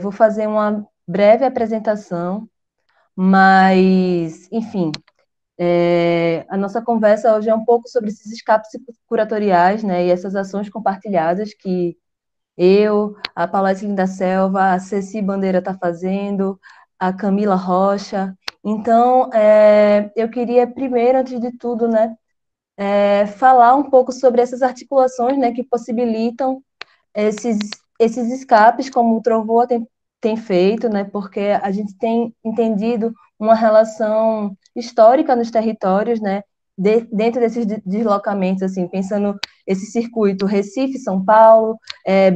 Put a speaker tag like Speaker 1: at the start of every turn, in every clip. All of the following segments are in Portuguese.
Speaker 1: Vou fazer uma breve apresentação, mas, enfim, a nossa conversa hoje é um pouco sobre esses escapes curatoriais, né, e essas ações compartilhadas que eu, a Paulette da Selva, a Ceci Bandeira está fazendo, a Camila Rocha. Então, eu queria primeiro, antes de tudo, né, falar um pouco sobre essas articulações, né, que possibilitam esses, esses escapes, como o Trovoa tem feito, né, porque a gente tem entendido uma relação histórica nos territórios, né, dentro desses deslocamentos, assim, pensando esse circuito Recife-São Paulo,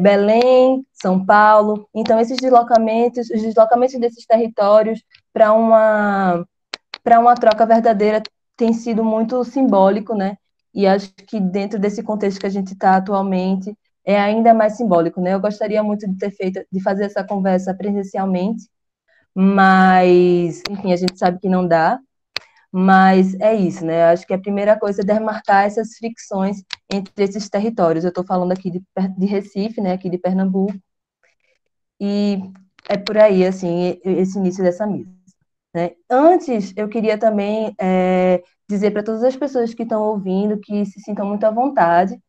Speaker 1: Belém, São Paulo, então esses deslocamentos, os deslocamentos desses territórios para uma troca verdadeira tem sido muito simbólico, né? E acho que dentro desse contexto que a gente está atualmente é ainda mais simbólico, né? Eu gostaria muito de fazer essa conversa presencialmente, mas, enfim, a gente sabe que não dá. Mas é isso, né? Eu acho que a primeira coisa é demarcar essas fricções entre esses territórios. Eu estou falando aqui de Recife, né? Aqui de Pernambuco, e é por aí, assim, esse início dessa mesa. Né? Antes, eu queria também dizer para todas as pessoas que estão ouvindo que se sintam muito à vontade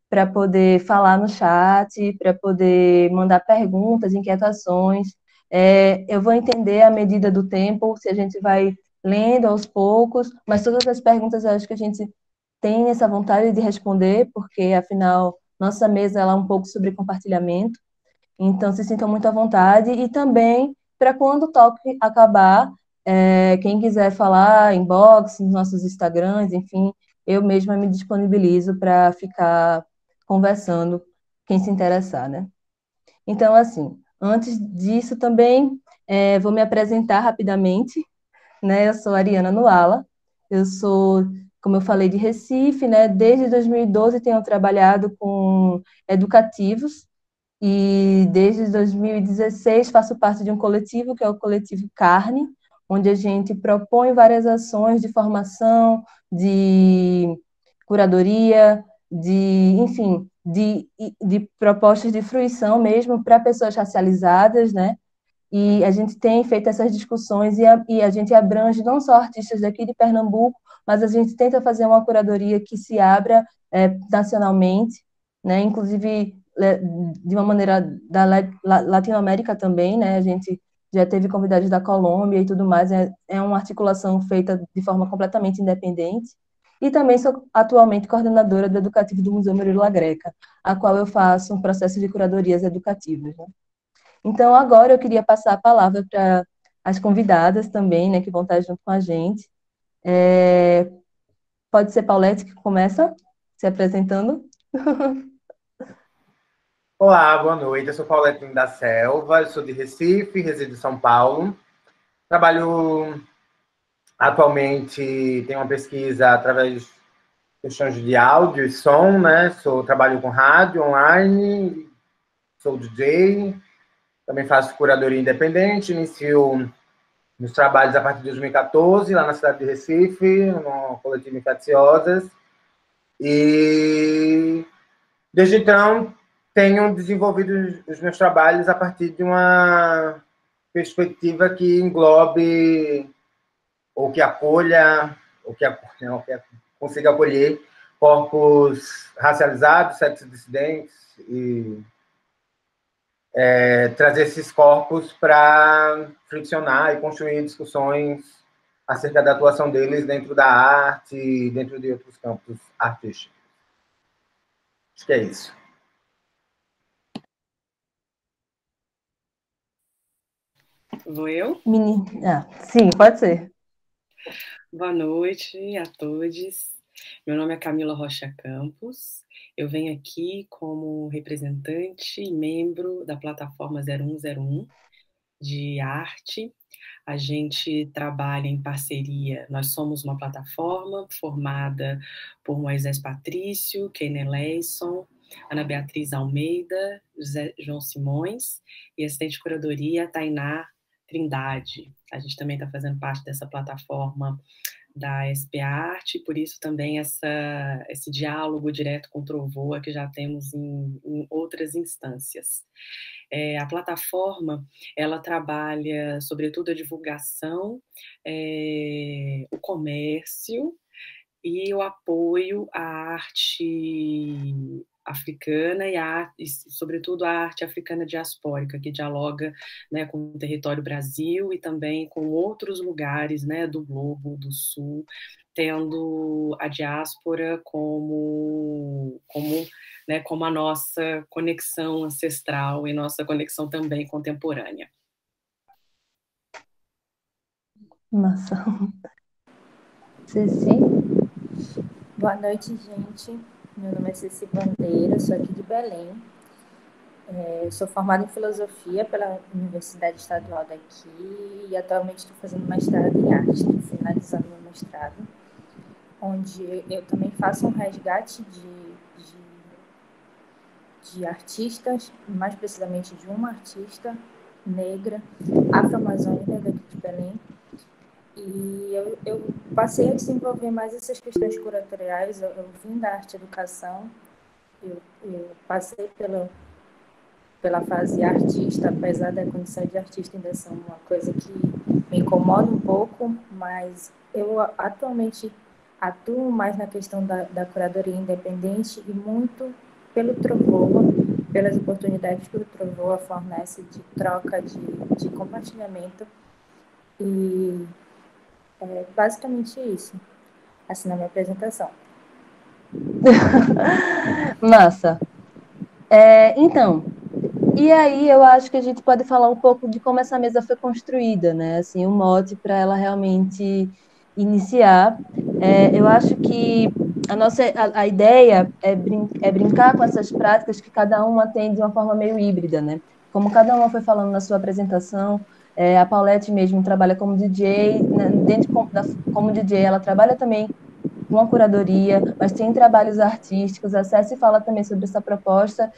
Speaker 1: para poder falar no chat, para poder mandar perguntas, inquietações. Eu vou entender à medida do tempo, se a gente vai lendo aos poucos, mas todas as perguntas eu acho que a gente tem essa vontade de responder, porque afinal nossa mesa ela é um pouco sobre compartilhamento. Então, se sintam muito à vontade. E também, para quando o toque acabar, quem quiser falar, inbox, nos nossos Instagrams, enfim, eu mesma me disponibilizo para ficar conversando, quem se interessar, né? Então, assim, antes disso também, vou me apresentar rapidamente, né? Eu sou Ariana Nuala, eu sou, como eu falei, de Recife, né? Desde 2012 tenho trabalhado com educativos, e desde 2016 faço parte de um coletivo, que é o Coletivo Carne, onde a gente propõe várias ações de formação, de curadoria, enfim, de propostas de fruição mesmo para pessoas racializadas, né? E a gente tem feito essas discussões e a gente abrange não só artistas daqui de Pernambuco, mas a gente tenta fazer uma curadoria que se abra nacionalmente, né? Inclusive de uma maneira da Latinoamérica também, né? A gente já teve convidados da Colômbia e tudo mais. É uma articulação feita de forma completamente independente. E também sou atualmente coordenadora do Educativo do Museu Murilo Greca, a qual eu faço um processo de curadorias educativas, né? Então, agora eu queria passar a palavra para as convidadas também, né, que vão estar junto com a gente. É, Pode ser Paulette que começa se apresentando?
Speaker 2: Olá, boa noite. Eu sou Pauletinho da Selva, eu sou de Recife, resido em São Paulo. Trabalho atualmente, tenho uma pesquisa através de questões de áudio e som, né? Trabalho com rádio online, sou DJ, também faço curadoria independente, inicio meus trabalhos a partir de 2014, lá na cidade de Recife, no coletivo Infecciosas. E desde então, tenho desenvolvido os meus trabalhos a partir de uma perspectiva que englobe ou que acolha, ou que consiga acolher corpos racializados, sexo-dissidentes e trazer esses corpos para friccionar e construir discussões acerca da atuação deles dentro da arte e dentro de outros campos artísticos. Acho que é isso.
Speaker 3: Vou eu?
Speaker 1: Sim, pode ser.
Speaker 3: Boa noite a todos. Meu nome é Camila Rocha Campos. Eu venho aqui como representante e membro da plataforma 0101 de arte. A gente trabalha em parceria. Nós somos uma plataforma formada por Moisés Patrício, Keiner Leison, Ana Beatriz Almeida, José João Simões e assistente de curadoria Tainá Trindade. A gente também está fazendo parte dessa plataforma da SP Arte, por isso também esse diálogo direto com o Trovoa que já temos em outras instâncias. A plataforma, ela trabalha, sobretudo, a divulgação, o comércio e o apoio à arte africana e, sobretudo, a arte africana diaspórica, que dialoga, né, com o território Brasil e também com outros lugares, né, do globo do Sul, tendo a diáspora né, como a nossa conexão ancestral e nossa conexão também contemporânea.
Speaker 1: Massa. Ceci?
Speaker 4: Boa noite, gente. Meu nome é Ceci Bandeira, sou aqui de Belém. Sou formada em Filosofia pela Universidade Estadual daqui e atualmente estou fazendo mestrado em arte, estou finalizando meu mestrado, onde eu também faço um resgate de artistas, mais precisamente de uma artista negra, afro-amazônica daqui de Belém. E eu passei a desenvolver mais essas questões curatoriais. Eu vim da arte-educação, eu passei pela fase artista, apesar da condição de artista ainda ser uma coisa que me incomoda um pouco, mas eu atualmente atuo mais na questão da curadoria independente e muito pelo Trovoa, pelas oportunidades que o Trovoa fornece de troca, de compartilhamento. E é basicamente isso. Assim, na minha apresentação.
Speaker 1: Massa. Então, e aí eu acho que a gente pode falar um pouco de como essa mesa foi construída, né? Assim, o mote para ela realmente iniciar. Eu acho que a ideia é brincar com essas práticas que cada uma tem de uma forma meio híbrida, né? Como cada uma foi falando na sua apresentação, a Paulette mesmo trabalha como DJ, né? Como DJ, ela trabalha também com a curadoria, mas tem trabalhos artísticos. A Ceci fala também sobre essa proposta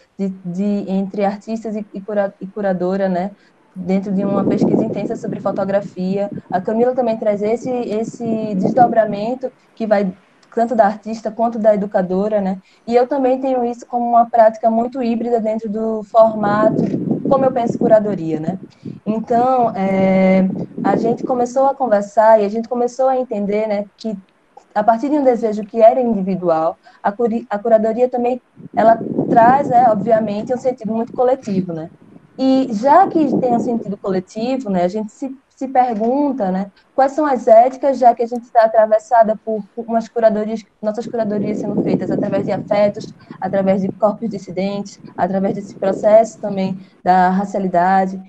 Speaker 1: entre artistas e curadora, né? Dentro de uma pesquisa intensa sobre fotografia. A Camila também traz esse desdobramento que vai tanto da artista quanto da educadora, né? E eu também tenho isso como uma prática muito híbrida dentro do formato, como eu penso curadoria, né? Então, a gente começou a conversar e a gente começou a entender, né, que a partir de um desejo que era individual, a curadoria também ela traz, né, obviamente, um sentido muito coletivo, né? E já que tem um sentido coletivo, né, a gente se pergunta, né, quais são as éticas, já que a gente está atravessada por nossas curadorias sendo feitas através de afetos, através de corpos dissidentes, através desse processo também da racialidade,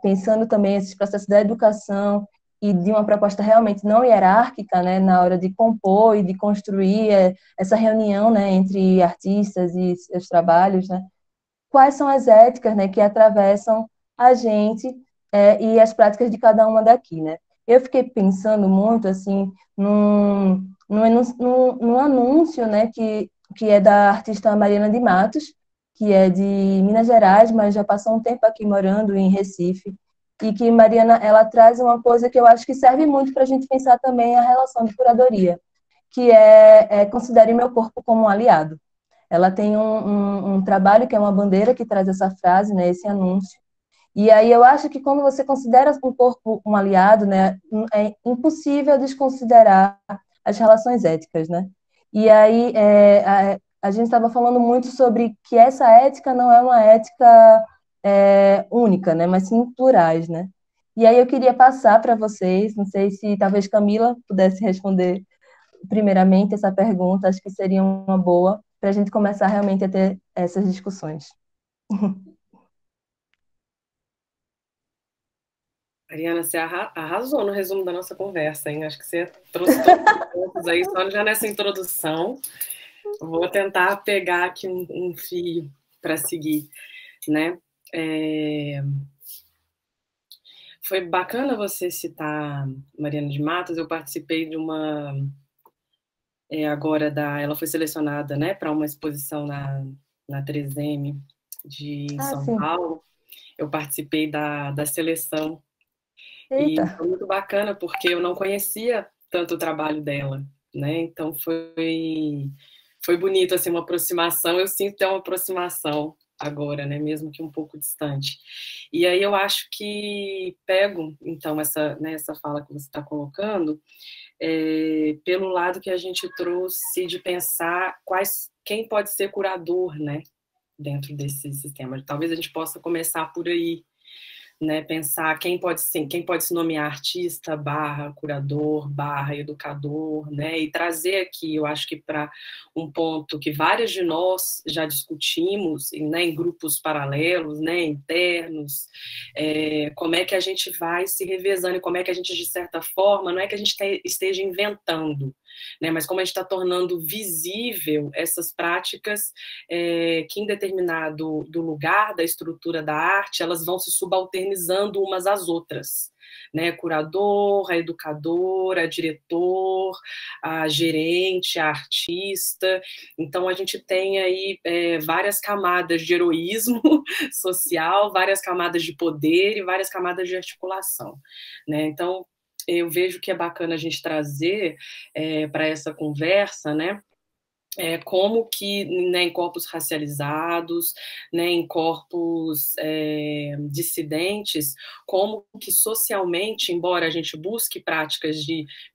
Speaker 1: pensando também esses processos da educação, e de uma proposta realmente não hierárquica, né, na hora de compor e de construir essa reunião, né, entre artistas e seus trabalhos, né, quais são as éticas, né, que atravessam a gente e as práticas de cada uma daqui, né. Eu fiquei pensando muito, assim, num anúncio, né, que é da artista Mariana de Matos, que é de Minas Gerais, mas já passou um tempo aqui morando em Recife, e que Mariana, ela traz uma coisa que eu acho que serve muito para a gente pensar também a relação de curadoria, que considere meu corpo como um aliado. Ela tem um trabalho que é uma bandeira que traz essa frase, né, esse anúncio. E aí eu acho que quando você considera um corpo um aliado, né, é impossível desconsiderar as relações éticas, né? E aí a gente estava falando muito sobre que essa ética não é uma ética única, né, mas sim plurais, né? E aí eu queria passar para vocês, não sei se talvez Camila pudesse responder primeiramente essa pergunta, acho que seria uma boa para a gente começar realmente a ter essas discussões.
Speaker 3: Ariana, você arrasou no resumo da nossa conversa, hein? Acho que você trouxe todos os pontos aí, só já nessa introdução. Vou tentar pegar aqui um fio para seguir, né? Foi bacana você citar Mariana de Matos. Eu participei de uma ela foi selecionada, né, para uma exposição na 3M de São
Speaker 1: sim.
Speaker 3: Paulo. Eu participei da seleção.
Speaker 1: Eita.
Speaker 3: E foi muito bacana, porque eu não conhecia tanto o trabalho dela, né? Então foi bonito, assim, uma aproximação. Eu sinto ter uma aproximação agora, né? Mesmo que um pouco distante. E aí eu acho que pego, então, essa fala que você está colocando, pelo lado que a gente trouxe de pensar quem pode ser curador, né? Dentro desse sistema. Talvez a gente possa começar por aí, né, pensar quem pode se nomear artista, curador, educador, né, e trazer aqui, eu acho que para um ponto que várias de nós já discutimos, né, em grupos paralelos, né, internos, como é que a gente vai se revezando e como é que a gente, de certa forma, não é que a gente esteja inventando, né, mas como a gente está tornando visível essas práticas que em determinado do lugar, da estrutura da arte, elas vão se subalternizando umas às outras, né? Curador, a educadora, a diretor, a gerente, a artista. Então, a gente tem aí várias camadas de heroísmo social, várias camadas de poder e várias camadas de articulação, né? Então, eu vejo que é bacana a gente trazer para essa conversa, né? Como que, né, em corpos racializados, né, em corpos dissidentes, como que socialmente, embora a gente busque práticas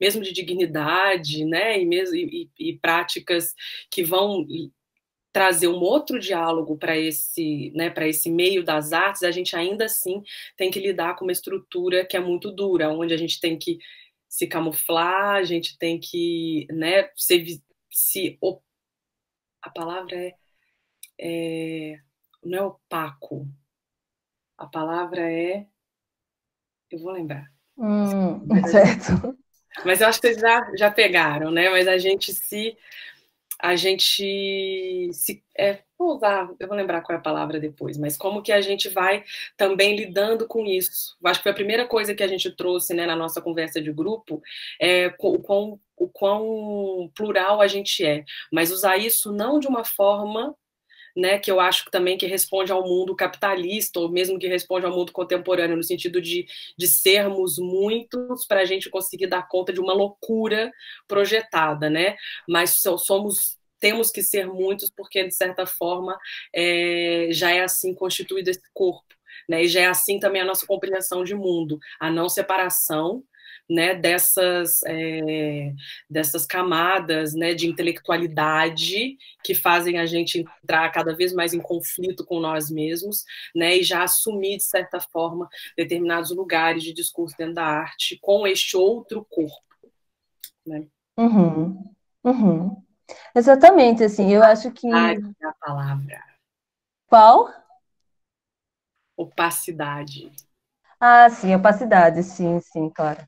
Speaker 3: mesmo de dignidade, né, e práticas que vão trazer um outro diálogo para né, para esse meio das artes, a gente ainda assim tem que lidar com uma estrutura que é muito dura, onde a gente tem que se camuflar, a gente tem que, né, a palavra não é opaco, a palavra eu vou lembrar.
Speaker 1: Certo.
Speaker 3: Mas eu acho que vocês já pegaram, né? Mas eu vou lembrar qual é a palavra depois, mas como que a gente vai também lidando com isso. Eu acho que foi a primeira coisa que a gente trouxe, né, na nossa conversa de grupo, o quão plural a gente é, mas usar isso não de uma forma, né, que eu acho também que responde ao mundo capitalista, ou mesmo que responde ao mundo contemporâneo, no sentido de sermos muitos para a gente conseguir dar conta de uma loucura projetada, né? Mas temos que ser muitos porque, de certa forma, já é assim constituído esse corpo, né? E já é assim também a nossa compreensão de mundo, a não separação, né, dessas camadas, né, de intelectualidade que fazem a gente entrar cada vez mais em conflito com nós mesmos, né, e já assumir, de certa forma, determinados lugares de discurso dentro da arte com este outro corpo, né?
Speaker 1: Exatamente, assim, eu acho que...
Speaker 3: É a palavra.
Speaker 1: Qual?
Speaker 3: Opacidade.
Speaker 1: Ah, sim, opacidade, sim, claro.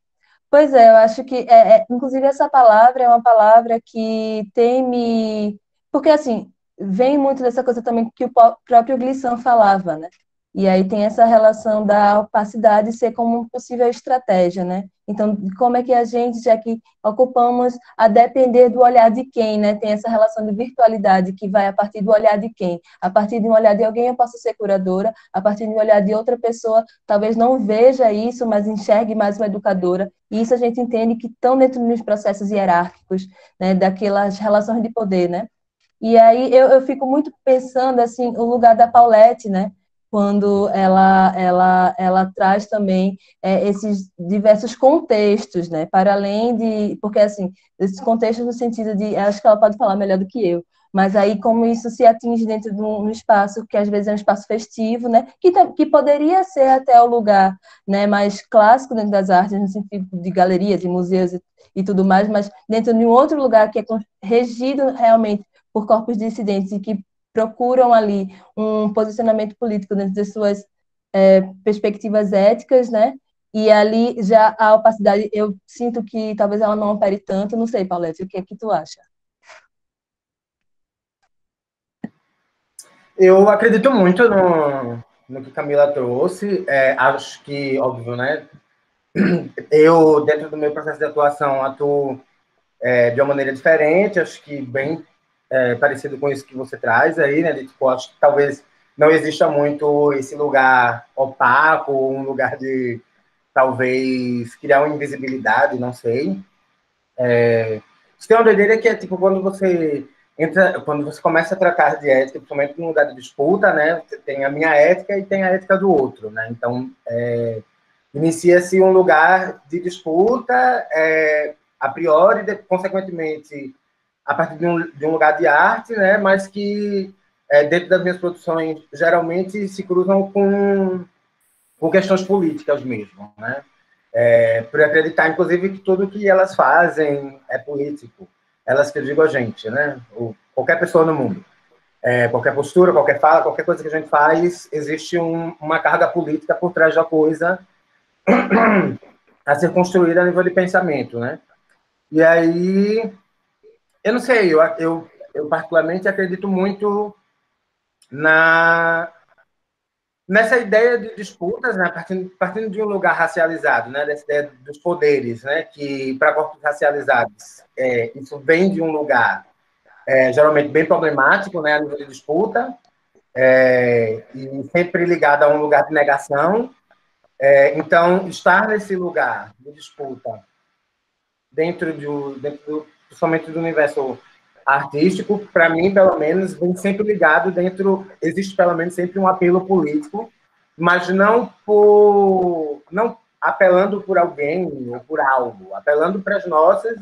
Speaker 1: Pois é, eu acho que, inclusive, essa palavra é uma palavra que tem me... Porque, assim, vem muito dessa coisa também que o próprio Glissant falava, né? E aí tem essa relação da opacidade ser como uma possível estratégia, né? Então, como é que a gente, já que ocupamos a depender do olhar de quem, né? Tem essa relação de virtualidade que vai a partir do olhar de quem? A partir de um olhar de alguém eu posso ser curadora, a partir de um olhar de outra pessoa, talvez não veja isso, mas enxergue mais uma educadora. E isso a gente entende que estão dentro dos processos hierárquicos, né? Daquelas relações de poder, né? E aí eu fico muito pensando, assim, o lugar da Paulette, né? Quando ela traz também esses diversos contextos, né? Para além de... Porque, assim, esses contextos no sentido de... Acho que ela pode falar melhor do que eu. Mas aí como isso se atinge dentro de um espaço que às vezes é um espaço festivo, né? Que poderia ser até o lugar, né, mais clássico dentro das artes, no sentido de galerias e museus e tudo mais, mas dentro de um outro lugar que é regido realmente por corpos dissidentes e que procuram ali um posicionamento político dentro das suas perspectivas éticas, né? E ali já a opacidade, eu sinto que talvez ela não opere tanto. Não sei, Paulette, o que é que tu acha?
Speaker 2: Eu acredito muito no que Camila trouxe. Acho que, óbvio, né? Eu, dentro do meu processo de atuação, atuo de uma maneira diferente, acho que bem parecido com isso que você traz aí, né? De, tipo, acho que talvez não exista muito esse lugar opaco, um lugar de talvez criar uma invisibilidade, não sei. Isso tem uma doideira que é tipo quando você começa a tratar de ética, principalmente num lugar de disputa, né? Você tem a minha ética e tem a ética do outro, né? Então, inicia-se um lugar de disputa, a priori, consequentemente, a partir de um lugar de arte, né? Mas que, dentro das minhas produções, geralmente se cruzam com questões políticas mesmo, né? Por acreditar, inclusive, que tudo que elas fazem é político. Elas que eu digo a gente, né? Ou qualquer pessoa no mundo. Qualquer postura, qualquer fala, qualquer coisa que a gente faz, existe uma carga política por trás da coisa a ser construída a nível de pensamento, né? E aí, eu não sei, eu particularmente acredito muito nessa ideia de disputas, né, partindo de um lugar racializado, né, dessa ideia dos poderes, né, que para corpos racializados isso vem de um lugar geralmente bem problemático, né, a nível de disputa, e sempre ligado a um lugar de negação. Então, estar nesse lugar de disputa principalmente do universo artístico, para mim, pelo menos, vem sempre ligado existe pelo menos sempre um apelo político, mas não apelando por alguém ou por algo, apelando para as nossas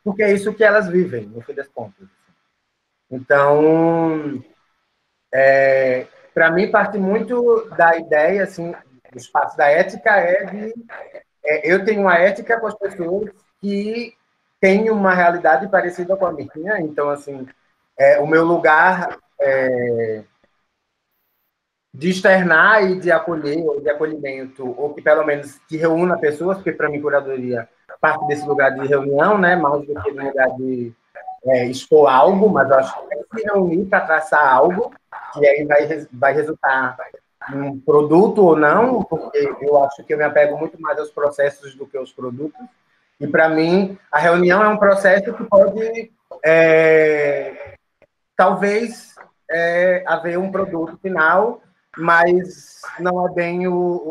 Speaker 2: porque é isso que elas vivem, no fim das contas. Então, para mim, parte muito da ideia, assim, do espaço da ética eu tenho uma ética com as pessoas que têm uma realidade parecida com a minha, então, assim, o meu lugar de externar e de acolher, ou de acolhimento, ou que pelo menos que reúna pessoas, porque para mim curadoria parte desse lugar de reunião, né, mais do que no lugar de expor algo, mas eu acho que tem que se reunir para traçar algo, que aí vai resultar em um produto ou não, porque eu acho que eu me apego muito mais aos processos do que aos produtos. E, para mim, a reunião é um processo que pode, talvez, haver um produto final, mas não é bem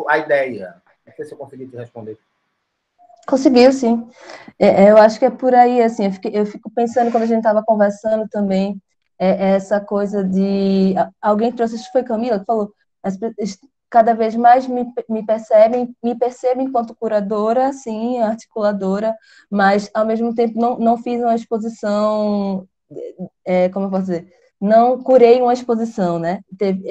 Speaker 2: a ideia. Não sei se eu consegui te responder.
Speaker 1: Conseguiu, sim. Eu acho que é por aí, assim, eu fico pensando, quando a gente estava conversando também, essa coisa de... Alguém trouxe, acho que foi Camila, que falou, cada vez mais me percebem enquanto curadora, assim, articuladora, mas, ao mesmo tempo, não fiz uma exposição, como eu posso dizer, não curei uma exposição, né?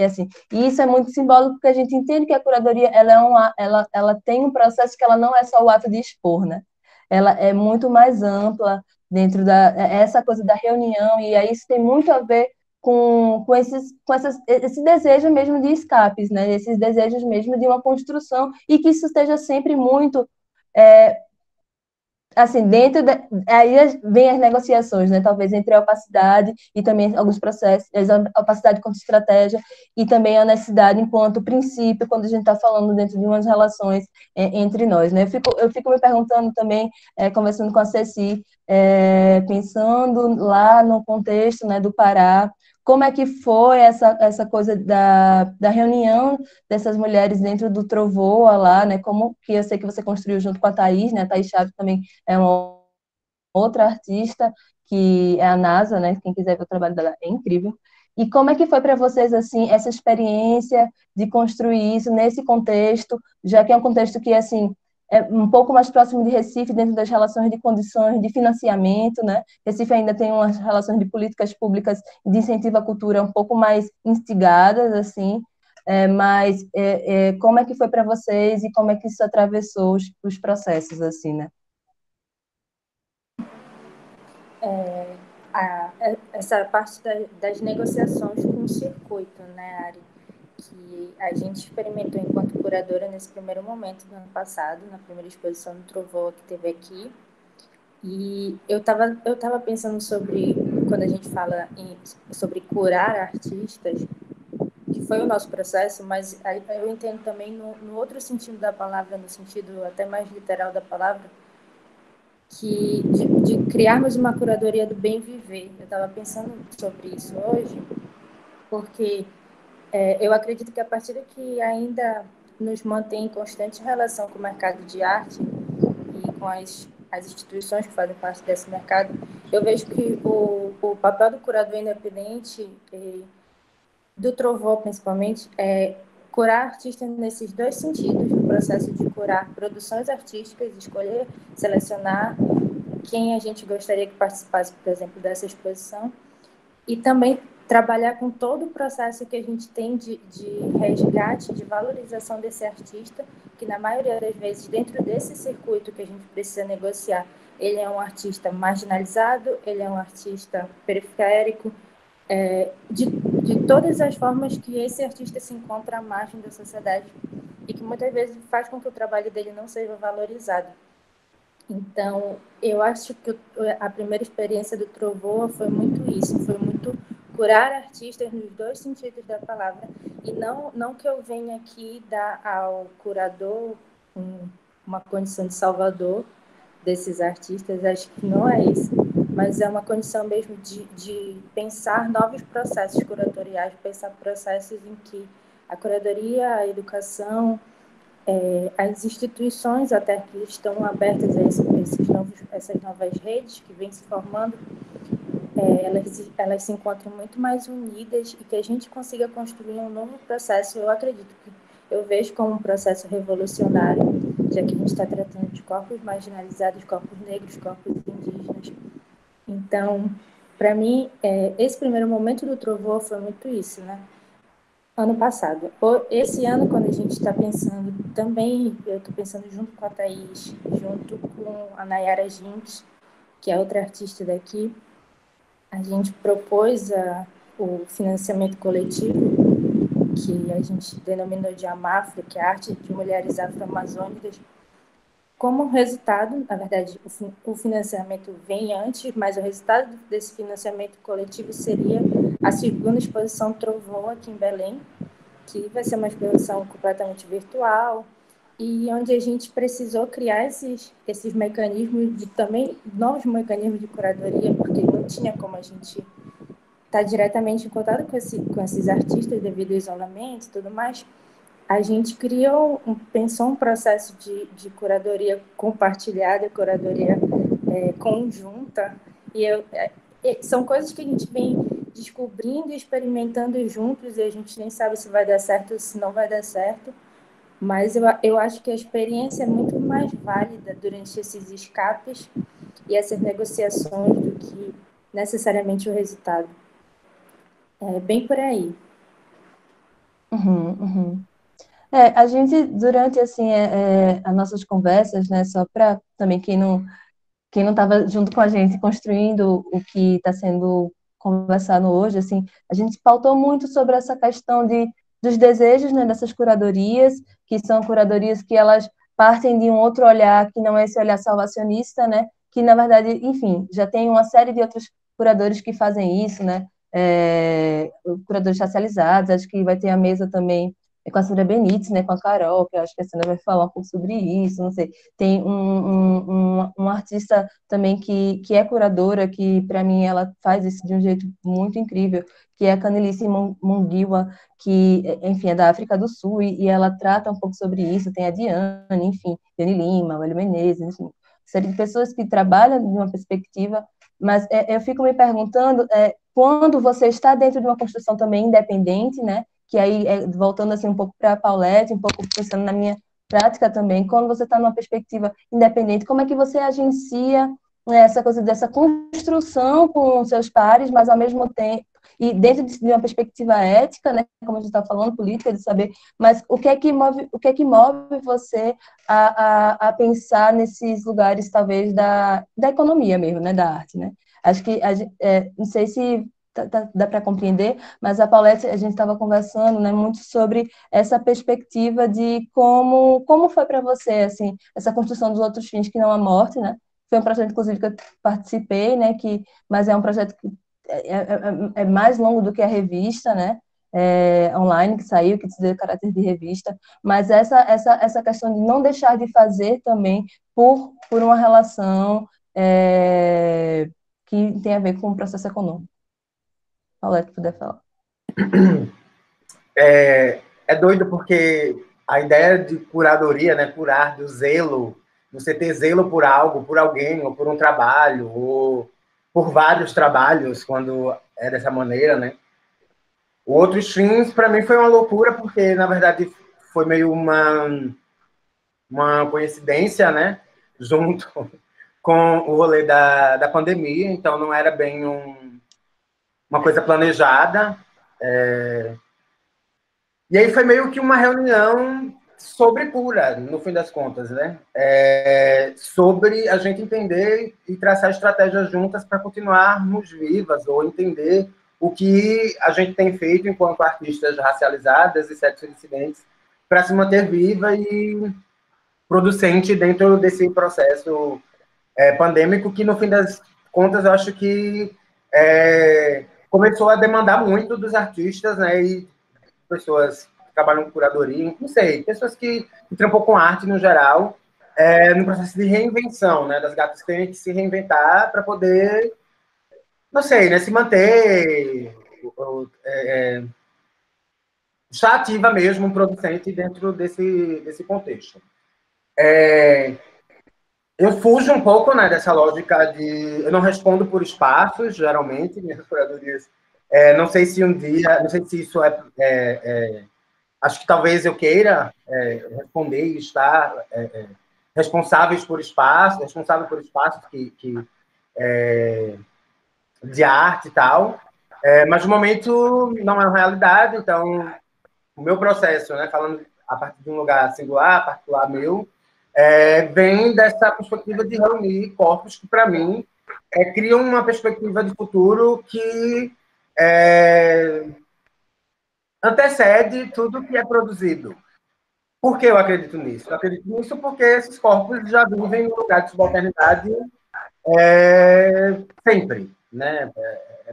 Speaker 1: Assim, e isso é muito simbólico, porque a gente entende que a curadoria ela tem um processo que ela não é só o ato de expor, né? Ela é muito mais ampla dentro essa coisa da reunião, e aí isso tem muito a ver com esse desejo mesmo de escapes, né? Esses desejos mesmo de uma construção, e que isso esteja sempre muito assim, aí vem as negociações, né? Talvez entre a opacidade e também alguns processos, a opacidade quanto estratégia, e também a honestidade enquanto princípio, quando a gente está falando dentro de umas relações entre nós, né? Eu fico me perguntando também, conversando com a Ceci, pensando lá no contexto, né, do Pará, como é que foi essa coisa da reunião dessas mulheres dentro do Trovoa lá, né? Como que eu sei que você construiu junto com a Thaís, né? A Thaís Chaves também é uma outra artista, que é a NASA, né? Quem quiser ver o trabalho dela é incrível. E como é que foi para vocês, assim, essa experiência de construir isso nesse contexto, já que é um contexto que, assim, é um pouco mais próximo de Recife, dentro das relações de condições de financiamento, né? Recife ainda tem umas relações de políticas públicas de incentivo à cultura um pouco mais instigadas, assim, mas como é que foi para vocês e como é que isso atravessou os processos, assim, né?
Speaker 4: Essa parte das negociações com o circuito, né, Ari? Que a gente experimentou enquanto curadora nesse primeiro momento do ano passado, na primeira exposição do Trovoa que teve aqui. E eu tava pensando sobre, quando a gente fala sobre curar artistas, que foi o nosso processo, mas eu entendo também no outro sentido da palavra, no sentido até mais literal da palavra, que de criarmos uma curadoria do bem viver. Eu estava pensando sobre isso hoje, porque eu acredito que a partir que ainda nos mantém em constante relação com o mercado de arte e com as as instituições que fazem parte desse mercado, eu vejo que o papel do curador independente, do Trovô principalmente, é curar artistas nesses dois sentidos, no processo de curar produções artísticas, escolher, selecionar quem a gente gostaria que participasse, por exemplo, dessa exposição, e também trabalhar com todo o processo que a gente tem de resgate, de valorização desse artista, que na maioria das vezes, dentro desse circuito que a gente precisa negociar, ele é um artista marginalizado, ele é um artista periférico, de todas as formas que esse artista se encontra à margem da sociedade e que muitas vezes faz com que o trabalho dele não seja valorizado. Então, eu acho que a primeira experiência do Trovoa foi muito isso, foi muito curar artistas nos dois sentidos da palavra, e não que eu venha aqui dar ao curador uma condição de salvador desses artistas, acho que não é isso, mas é uma condição mesmo de pensar novos processos curatoriais, pensar processos em que a curadoria, a educação, as instituições até que estão abertas a essas novas redes que vêm se formando, elas se encontram muito mais unidas e que a gente consiga construir um novo processo. Eu acredito que eu vejo como um processo revolucionário, já que a gente está tratando de corpos marginalizados, corpos negros, corpos indígenas. Então, para mim, esse primeiro momento do Trovoa foi muito isso, né? Ano passado. Esse ano, quando a gente está pensando também, eu estou pensando junto com a Thaís, junto com a Nayara Jinks, que é outra artista daqui, a gente propôs o financiamento coletivo, que a gente denominou de AMAFRA, que é a Arte de Mulheres Afro-Amazônicas, como resultado, na verdade, o financiamento vem antes, mas o resultado desse financiamento coletivo seria a segunda exposição Trovoa aqui em Belém, que vai ser uma exposição completamente virtual, e onde a gente precisou criar esses mecanismos também novos mecanismos de curadoria, porque não tinha como a gente estar diretamente em contato com esses artistas devido ao isolamento e tudo mais. A gente pensou um processo de curadoria compartilhada, curadoria conjunta, e são coisas que a gente vem descobrindo e experimentando juntos, e a gente nem sabe se vai dar certo ou se não vai dar certo, mas eu acho que a experiência é muito mais válida durante esses escapes e essas negociações do que necessariamente o resultado. É bem por aí.
Speaker 1: A gente, durante, assim, as nossas conversas, né, só para também quem não estava junto com a gente construindo o que está sendo conversado hoje, assim, a gente pautou muito sobre essa questão dos desejos, né, dessas curadorias, que são curadorias que elas partem de um outro olhar, que não é esse olhar salvacionista, né, que, na verdade, enfim, já tem uma série de outros curadores que fazem isso, né, curadores racializados, acho que vai ter a mesa também com a Sandra Benites, né, com a Carol, que eu acho que a Sandra vai falar um pouco sobre isso, não sei. Tem um artista também que é curadora, que para mim ela faz isso de um jeito muito incrível, que é a Canelice Mungiwa, que, enfim, é da África do Sul, e ela trata um pouco sobre isso. Tem a Diane, enfim, Diane Lima, o Hélio Menezes, enfim, uma série de pessoas que trabalham de uma perspectiva, mas eu fico me perguntando, quando você está dentro de uma construção também independente, né, que aí, voltando assim um pouco para a Paulette, um pouco pensando na minha prática também, quando você está numa perspectiva independente, como é que você agencia, né, essa coisa dessa construção com seus pares, mas ao mesmo tempo, e dentro de uma perspectiva ética, né, como a gente está falando, política, de saber, mas o que é que move você a pensar nesses lugares, talvez, da economia mesmo, né, da arte, né? Acho que, não sei se dá para compreender, mas a Paulette, a gente estava conversando, né, muito sobre essa perspectiva de como foi para você, assim, essa construção dos outros fins que não a morte, né? Foi um projeto, inclusive, que eu participei, né, mas é um projeto que é mais longo do que a revista, né? Online que saiu, que deu caráter de revista, mas essa questão de não deixar de fazer também por uma relação que tem a ver com o processo econômico. Paulette, puder falar.
Speaker 2: É doido porque a ideia de curadoria, né, curar do zelo você ter zelo por algo, por alguém, ou por um trabalho, ou por vários trabalhos, quando é dessa maneira, né? O outro streams, para mim, foi uma loucura, porque, na verdade, foi meio uma coincidência, né? Junto com o rolê da pandemia, então não era bem uma coisa planejada. E aí foi meio que uma reunião sobre cura, no fim das contas, né? Sobre a gente entender e traçar estratégias juntas para continuarmos vivas, ou entender o que a gente tem feito enquanto artistas racializadas e sexo-dissidentes para se manter viva e producente dentro desse processo pandêmico, que no fim das contas eu acho que começou a demandar muito dos artistas, né? E pessoas que trabalham com curadoria, não sei, pessoas que trampam com arte no geral, no processo de reinvenção, né? Das gatas que têm que se reinventar para poder, não sei, né? Se manter, estar ativa mesmo, um producente dentro desse contexto. Eu fujo um pouco, né, dessa lógica de... Eu não respondo por espaços, geralmente, minhas curadorias. Não sei se um dia... Não sei se isso acho que talvez eu queira responder e estar responsável por espaços de arte e tal. Mas, no momento, não é uma realidade. Então, o meu processo, né, falando a partir de um lugar singular, particular meu, vem dessa perspectiva de reunir corpos que, para mim, criam uma perspectiva de futuro que antecede tudo que é produzido. Por que eu acredito nisso? Eu acredito nisso porque esses corpos já vivem no lugar de subalternidade sempre, né?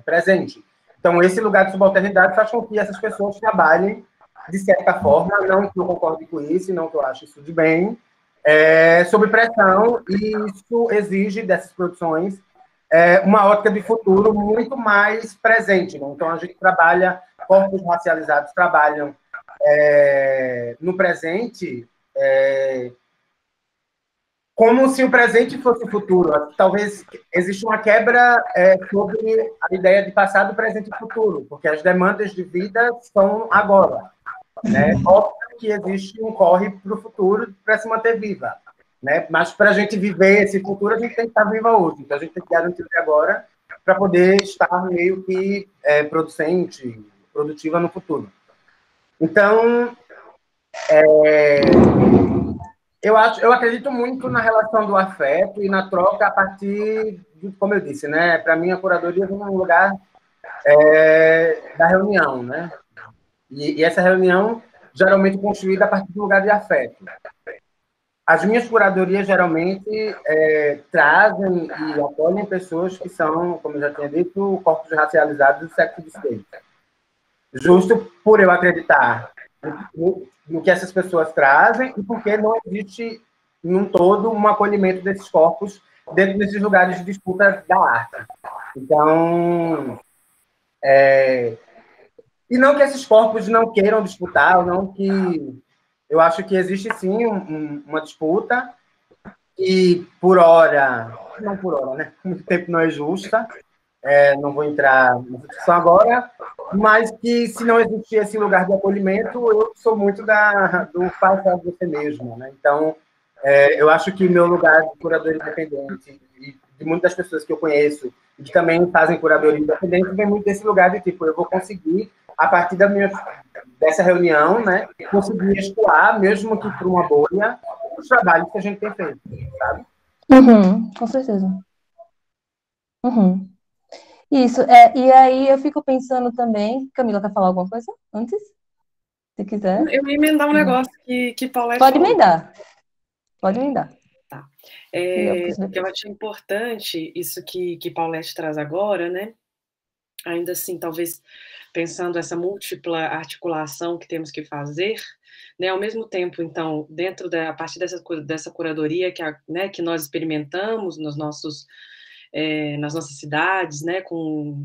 Speaker 2: Presente. Então, esse lugar de subalternidade faz com que essas pessoas trabalhem de certa forma, não que eu concorde com isso, não que eu ache isso de bem, sob pressão, e isso exige dessas produções uma ótica de futuro muito mais presente. Né? Então, a gente trabalha, corpos racializados trabalham no presente como se o presente fosse o futuro. Talvez exista uma quebra sobre a ideia de passado, presente e futuro, porque as demandas de vida são agora. Né? Óbvio que existe um corre para o futuro para se manter viva. Né? Mas para a gente viver esse futuro, a gente tem que estar viva hoje. Então, a gente tem que garantir agora para poder estar meio que producente, produtiva no futuro. Então, eu acredito muito na relação do afeto e na troca a partir de, como eu disse, né? Para mim, a curadoria é um lugar da reunião, né? E essa reunião geralmente construída a partir de um lugar de afeto. As minhas curadorias geralmente trazem e acolhem pessoas que são, como eu já tinha dito, corpos racializados do sexo dissidente. Justo por eu acreditar no que essas pessoas trazem e porque não existe, num todo, um acolhimento desses corpos dentro desses lugares de disputa da arte. Então, e não que esses corpos não queiram disputar, ou não que... Eu acho que existe, sim, uma disputa, e por hora... Não por hora, né? Muito tempo não é justa, não vou entrar nessa discussão agora, mas que, se não existir esse lugar de acolhimento, eu sou muito do faça você mesmo, né? Então, eu acho que meu lugar de curador independente, e de muitas das pessoas que eu conheço, e que também fazem curadoria independente, vem muito desse lugar de, tipo, eu vou conseguir, a partir dessa reunião, né, conseguir escoar, mesmo que por uma bolha, os trabalhos que a gente tem feito, sabe?
Speaker 1: Com certeza. Isso, e aí eu fico pensando também... Camila, quer falar alguma coisa antes? Se quiser.
Speaker 3: Eu ia emendar um negócio que Paulette
Speaker 1: Pode
Speaker 3: falou.
Speaker 1: Pode emendar.
Speaker 3: Tá. Eu acho importante isso que Paulette traz agora, né? Ainda assim, talvez pensando essa múltipla articulação que temos que fazer, né? Ao mesmo tempo, então, a partir dessa curadoria que nós experimentamos nas nossas cidades, né? Com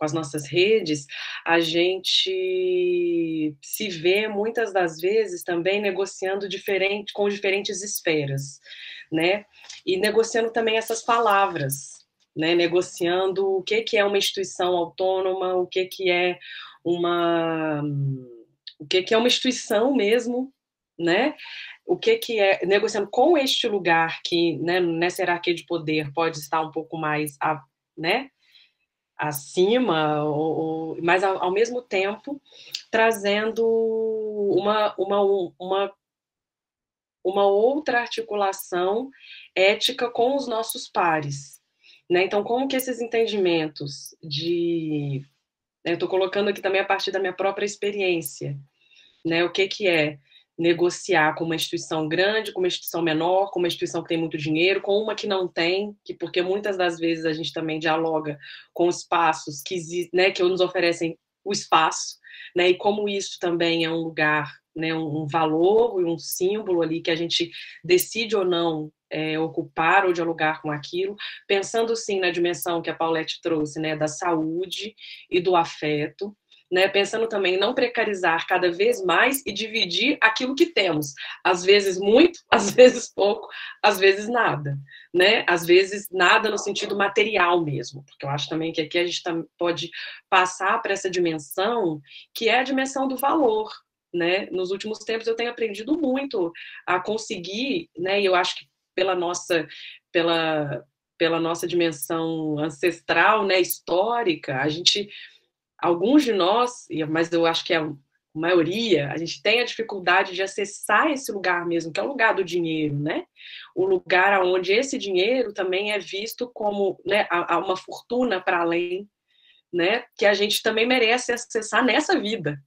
Speaker 3: com as nossas redes, a gente se vê muitas das vezes também negociando com diferentes esferas, né? E negociando também essas palavras, né? Negociando o que é uma instituição autônoma, o que é uma instituição mesmo, né? O que é negociando com este lugar que, né, nessa hierarquia de poder pode estar um pouco mais, né, acima, mas ao mesmo tempo trazendo uma outra articulação ética com os nossos pares, né? Então, como que esses entendimentos eu estou colocando aqui também a partir da minha própria experiência, né? O que é negociar com uma instituição grande, com uma instituição menor, com uma instituição que tem muito dinheiro, com uma que não tem, porque muitas das vezes a gente também dialoga com espaços que, né, que nos oferecem o espaço, né? E como isso também é um lugar, né, um valor e um símbolo ali que a gente decide ou não ocupar ou dialogar com aquilo, pensando sim na dimensão que a Paulette trouxe, né, da saúde e do afeto, né, pensando também em não precarizar cada vez mais e dividir aquilo que temos, às vezes muito, às vezes pouco, às vezes nada, né? Às vezes nada no sentido material mesmo, porque eu acho também que aqui a gente pode passar para essa dimensão que é a dimensão do valor, né? Nos últimos tempos eu tenho aprendido muito a conseguir, né? E eu acho que pela nossa dimensão ancestral, né, histórica, alguns de nós, mas eu acho que a maioria, a gente tem a dificuldade de acessar esse lugar mesmo, que é o lugar do dinheiro, né? O lugar onde esse dinheiro também é visto como, né, uma fortuna para além, né? Que a gente também merece acessar nessa vida.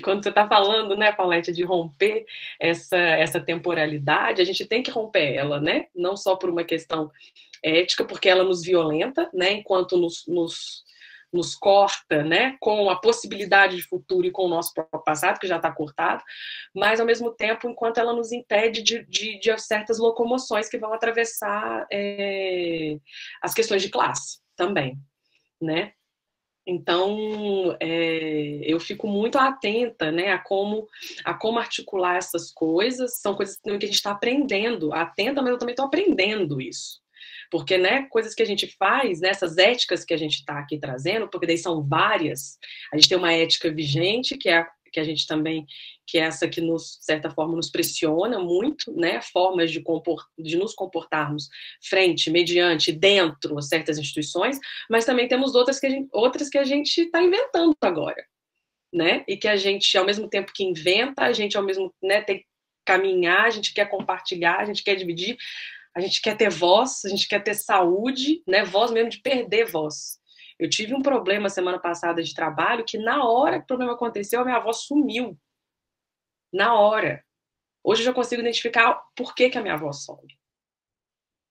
Speaker 3: Quando você está falando, né, Paulette, de romper essa temporalidade, a gente tem que romper ela, né? Não só por uma questão ética, porque ela nos violenta, né? Enquanto nos corta, né, com a possibilidade de futuro e com o nosso próprio passado, que já está cortado, mas, ao mesmo tempo, enquanto ela nos impede de certas locomoções que vão atravessar as questões de classe também, né? Então, eu fico muito atenta, né, a como articular essas coisas, são coisas que a gente está aprendendo, atenta, mas eu também estou aprendendo isso. Porque, né, coisas que a gente faz, nessas éticas que a gente está aqui trazendo, porque daí são várias, a gente tem uma ética vigente, que a gente também, que é essa que, de certa forma, nos pressiona muito, né, formas de nos comportarmos frente, mediante, dentro de certas instituições, mas também temos outras que a gente está inventando agora, né, e que a gente, ao mesmo tempo que inventa, a gente, ao mesmo, né, tem que caminhar, a gente quer compartilhar, a gente quer dividir, a gente quer ter voz, a gente quer ter saúde, né, voz mesmo de perder voz. Eu tive um problema semana passada de trabalho que, na hora que o problema aconteceu, a minha voz sumiu. Na hora. Hoje eu já consigo identificar por que a minha voz some.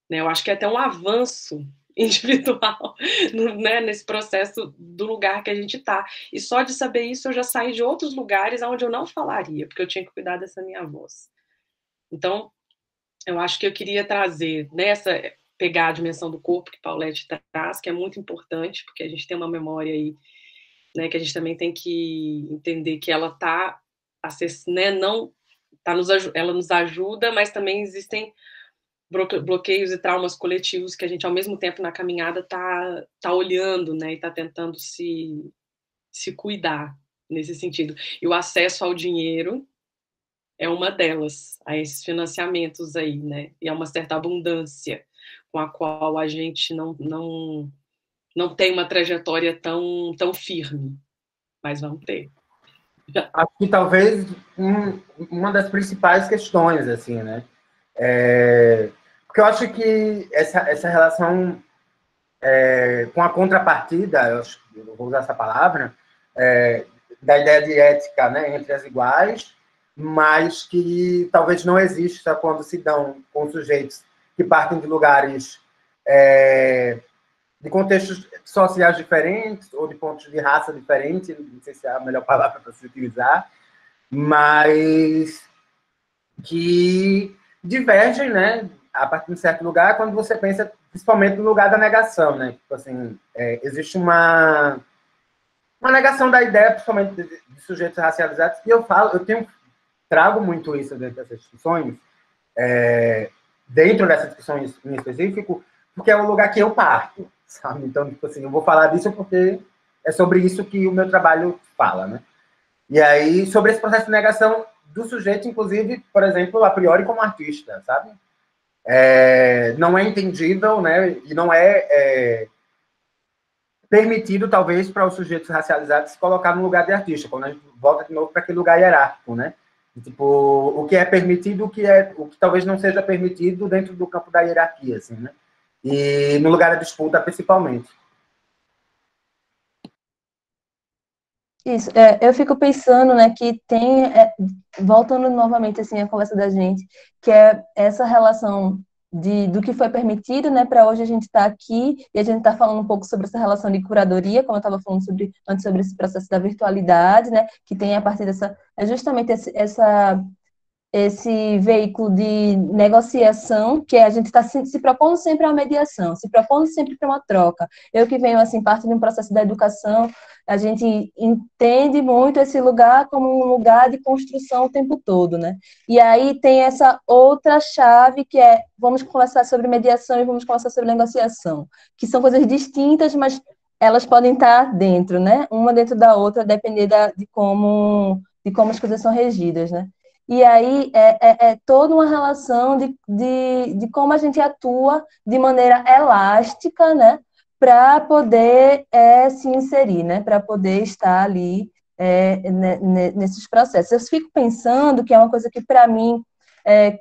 Speaker 3: Né, eu acho que é até um avanço individual, né, nesse processo do lugar que a gente está. E só de saber isso, eu já saí de outros lugares onde eu não falaria, porque eu tinha que cuidar dessa minha voz. Então, eu acho que eu queria trazer pegar a dimensão do corpo que Paulette traz, que é muito importante, porque a gente tem uma memória aí, né, que a gente também tem que entender que ela está, né, ela nos ajuda, mas também existem bloqueios e traumas coletivos que a gente, ao mesmo tempo, na caminhada, tá olhando, né, e está tentando se cuidar nesse sentido. E o acesso ao dinheiro é uma delas, a esses financiamentos aí, né? E há uma certa abundância com a qual a gente não tem uma trajetória tão firme, mas vamos ter.
Speaker 2: Acho que talvez uma das principais questões, assim, né? Porque eu acho que essa relação com a contrapartida, eu vou usar essa palavra, da ideia de ética, né, entre as iguais, mas que talvez não exista quando se dão com sujeitos que partem de lugares de contextos sociais diferentes ou de pontos de raça diferentes, não sei se é a melhor palavra para se utilizar, mas que divergem, né, a partir de um certo lugar, quando você pensa principalmente no lugar da negação, né? Tipo assim, existe uma uma negação da ideia, principalmente de sujeitos racializados, e trago muito isso dentro dessas discussões, dentro dessa discussão em específico, porque é o lugar que eu parto, sabe? Então, tipo assim, eu vou falar disso porque é sobre isso que o meu trabalho fala, né? E aí, sobre esse processo de negação do sujeito, inclusive, por exemplo, a priori como artista, sabe? Não é entendível, né? E não é permitido, talvez, para os sujeitos racializados se colocar no lugar de artista, quando a gente volta de novo para aquele lugar hierárquico, né? Tipo, o que é permitido, o que talvez não seja permitido dentro do campo da hierarquia, assim, né? E no lugar da disputa, principalmente.
Speaker 1: Isso, eu fico pensando, né, que tem, voltando novamente, assim, a conversa da gente, que é essa relação do que foi permitido, né, para hoje a gente estar aqui, e a gente está falando um pouco sobre essa relação de curadoria, como eu estava falando antes sobre esse processo da virtualidade, né, que tem a partir justamente esse veículo de negociação, que a gente está se propondo sempre a mediação, se propondo sempre para uma troca. Eu que venho, assim, parte de um processo da educação, a gente entende muito esse lugar como um lugar de construção o tempo todo, né? E aí tem essa outra chave que vamos conversar sobre mediação e vamos conversar sobre negociação, que são coisas distintas, mas elas podem estar dentro, né? Uma dentro da outra, depender de como as coisas são regidas, né? E aí é toda uma relação de como a gente atua de maneira elástica, né, para poder se inserir, né, para poder estar ali nesses processos. Eu fico pensando que é uma coisa que, para mim,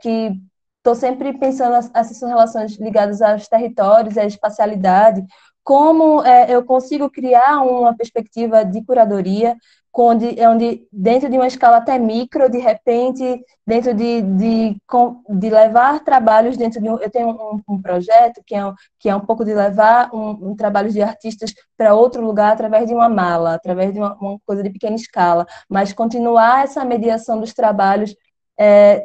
Speaker 1: que estou sempre pensando essas relações ligadas aos territórios, à espacialidade, como eu consigo criar uma perspectiva de curadoria onde dentro de uma escala até micro, de repente, dentro de levar trabalhos dentro de eu tenho um projeto que é um pouco de levar um trabalho de artistas para outro lugar através de uma mala, através de uma coisa de pequena escala, mas continuar essa mediação dos trabalhos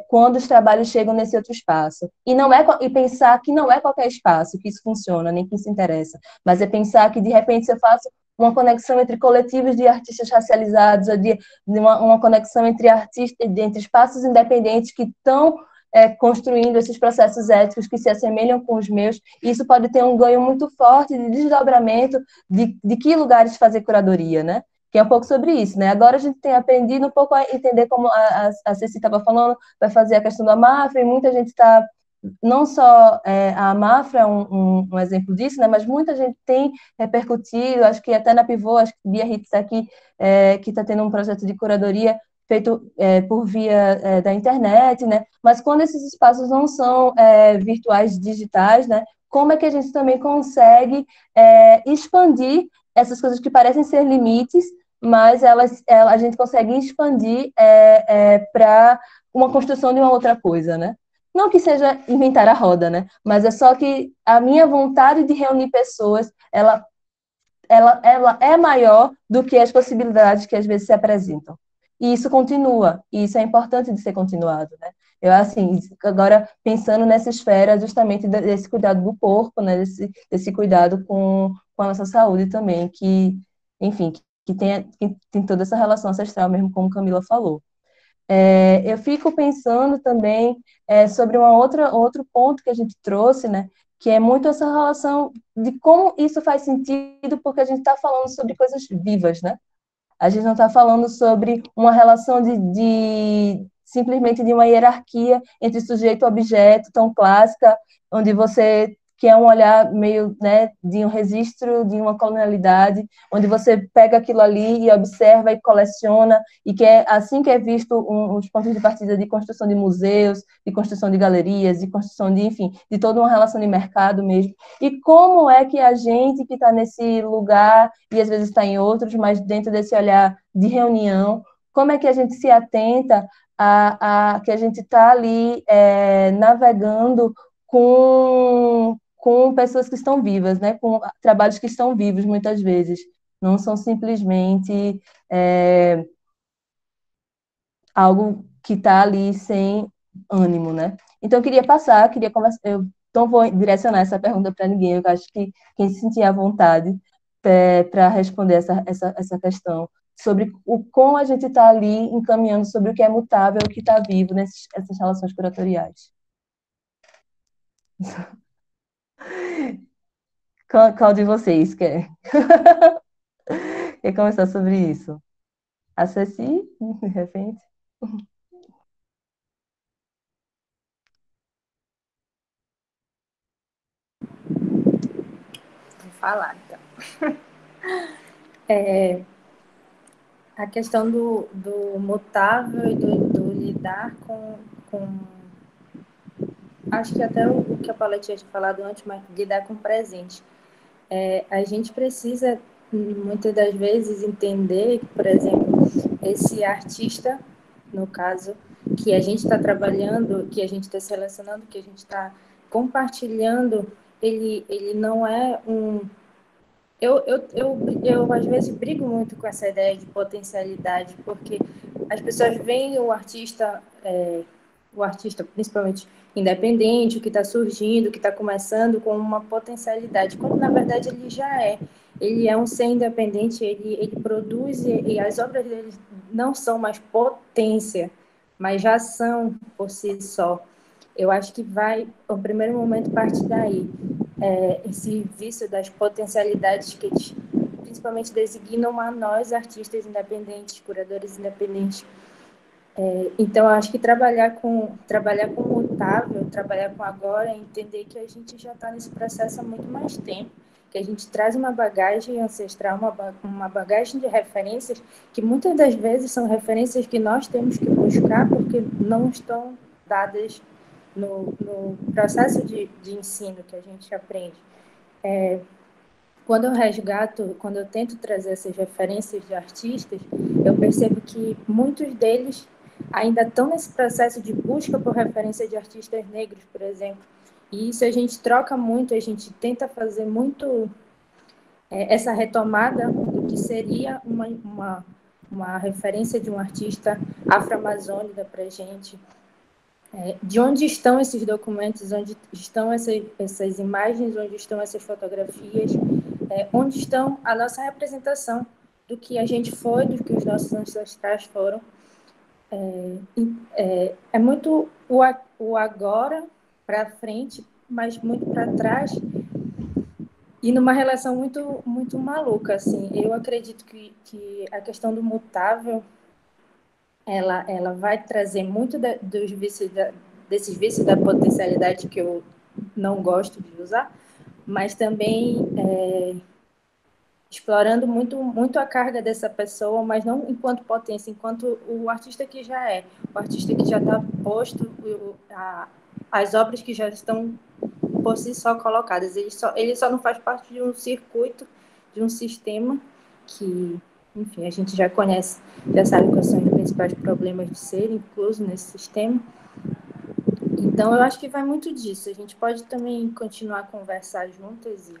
Speaker 1: quando os trabalhos chegam nesse outro espaço. E pensar que não é qualquer espaço que isso funciona, nem que isso interessa, mas é pensar que, de repente, eu faço uma conexão entre coletivos de artistas racializados, ou de uma conexão entre artistas, entre espaços independentes que estão construindo esses processos éticos que se assemelham com os meus, e isso pode ter um ganho muito forte de desdobramento de que lugares fazer curadoria, né? Que é um pouco sobre isso, né? Agora a gente tem aprendido um pouco a entender como a Ceci estava falando, vai fazer a questão da máfia, e muita gente está não só a Mafra é um exemplo disso, né, mas muita gente tem repercutido, acho que até na Pivô, acho que Bia Ritz aqui, que está tendo um projeto de curadoria feito por via da internet, né, mas quando esses espaços não são virtuais, digitais, né, como é que a gente também consegue expandir essas coisas que parecem ser limites, mas a gente consegue expandir para uma construção de uma outra coisa, né? Não que seja inventar a roda, né? Mas é só que a minha vontade de reunir pessoas, ela é maior do que as possibilidades que às vezes se apresentam. E isso continua, e isso é importante de ser continuado, né? Eu, assim, agora pensando nessa esfera justamente desse cuidado do corpo, né? Desse cuidado com a nossa saúde também, que, enfim, que tem toda essa relação ancestral mesmo, como Camila falou. Eu fico pensando também sobre outro ponto que a gente trouxe, né, que é muito essa relação de como isso faz sentido, porque a gente está falando sobre coisas vivas, né? A gente não está falando sobre uma relação simplesmente de uma hierarquia entre sujeito e objeto tão clássica, onde você quer um olhar meio, né, de um registro de uma colonialidade, onde você pega aquilo ali e observa e coleciona, e que é assim que é visto os pontos de partida de construção de museus, de construção de galerias, de construção de, enfim, de toda uma relação de mercado mesmo. E como é que a gente que está nesse lugar, e às vezes está em outros, mas dentro desse olhar de reunião, como é que a gente se atenta a que a gente está ali navegando com pessoas que estão vivas, né? Com trabalhos que estão vivos, muitas vezes. Não são simplesmente algo que está ali sem ânimo, né? Então, eu queria conversar, eu não vou direcionar essa pergunta para ninguém, eu acho que quem se sentir à vontade para responder essa questão sobre como a gente está ali encaminhando sobre o que é mutável, o que está vivo nessas relações curatoriais. Qual de vocês quer? Quer começar sobre isso? A Ceci, de repente?
Speaker 4: Vou falar, então. A questão do mutável e do lidar com... Acho que até o que a Paula tinha falado antes, mas lidar com o presente. A gente precisa, muitas das vezes, entender que, por exemplo, esse artista, no caso, que a gente está trabalhando, que a gente está se relacionando, que a gente está compartilhando, ele não é um... Eu, às vezes, brigo muito com essa ideia de potencialidade, porque as pessoas veem o artista, principalmente independente, o que está surgindo, o que está começando, com uma potencialidade, quando, na verdade, ele já é. Ele é um ser independente, ele produz, e as obras dele não são mais potência, mas já são por si só. Eu acho que o primeiro momento, parte daí. Esse vício das potencialidades que eles principalmente designam a nós, artistas independentes, curadores independentes. Então, eu acho que trabalhar com o mutável, trabalhar com agora, é entender que a gente já está nesse processo há muito mais tempo, que a gente traz uma bagagem ancestral, uma bagagem de referências, que muitas das vezes são referências que nós temos que buscar porque não estão dadas no processo de ensino que a gente aprende. Quando eu resgato, quando eu tento trazer essas referências de artistas, eu percebo que muitos deles ainda estão nesse processo de busca por referência de artistas negros, por exemplo. E isso a gente troca muito, a gente tenta fazer muito essa retomada do que seria uma referência de um artista afro-amazônica para a gente. De onde estão esses documentos, onde estão essas imagens, onde estão essas fotografias, onde estão a nossa representação do que a gente foi, do que os nossos ancestrais foram. É muito o agora para frente, mas muito para trás, e numa relação muito, muito maluca. Assim. Eu acredito que a questão do mutável ela vai trazer muito dos vícios desses vícios da potencialidade que eu não gosto de usar, mas também explorando muito, muito a carga dessa pessoa, mas não enquanto potência, enquanto o artista que já é, o artista que já está posto, as obras que já estão por si só colocadas. Ele só não faz parte de um circuito, de um sistema que, enfim, a gente já conhece, já sabe quais são os principais problemas de ser incluso nesse sistema. Então, eu acho que vai muito disso. A gente pode também continuar a conversar juntas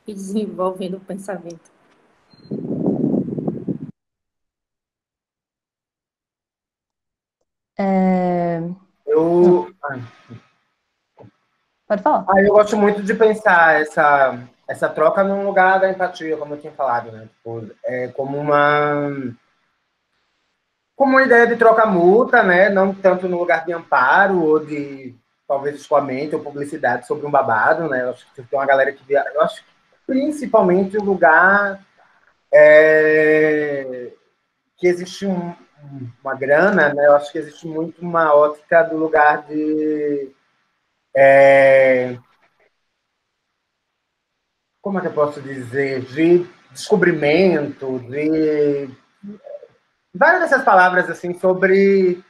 Speaker 4: e desenvolvendo o pensamento.
Speaker 1: Pode falar.
Speaker 2: Eu gosto muito de pensar essa troca num lugar da empatia, como eu tinha falado, né? Tipo, como uma ideia de troca mútua, né? Não tanto no lugar de amparo ou de talvez escoamento ou publicidade sobre um babado, né? Eu acho que tem uma galera que eu acho que principalmente o lugar que existe uma grana, né? Eu acho que existe muito uma ótica do lugar de como é que eu posso dizer, de descobrimento, de várias dessas palavras assim sobre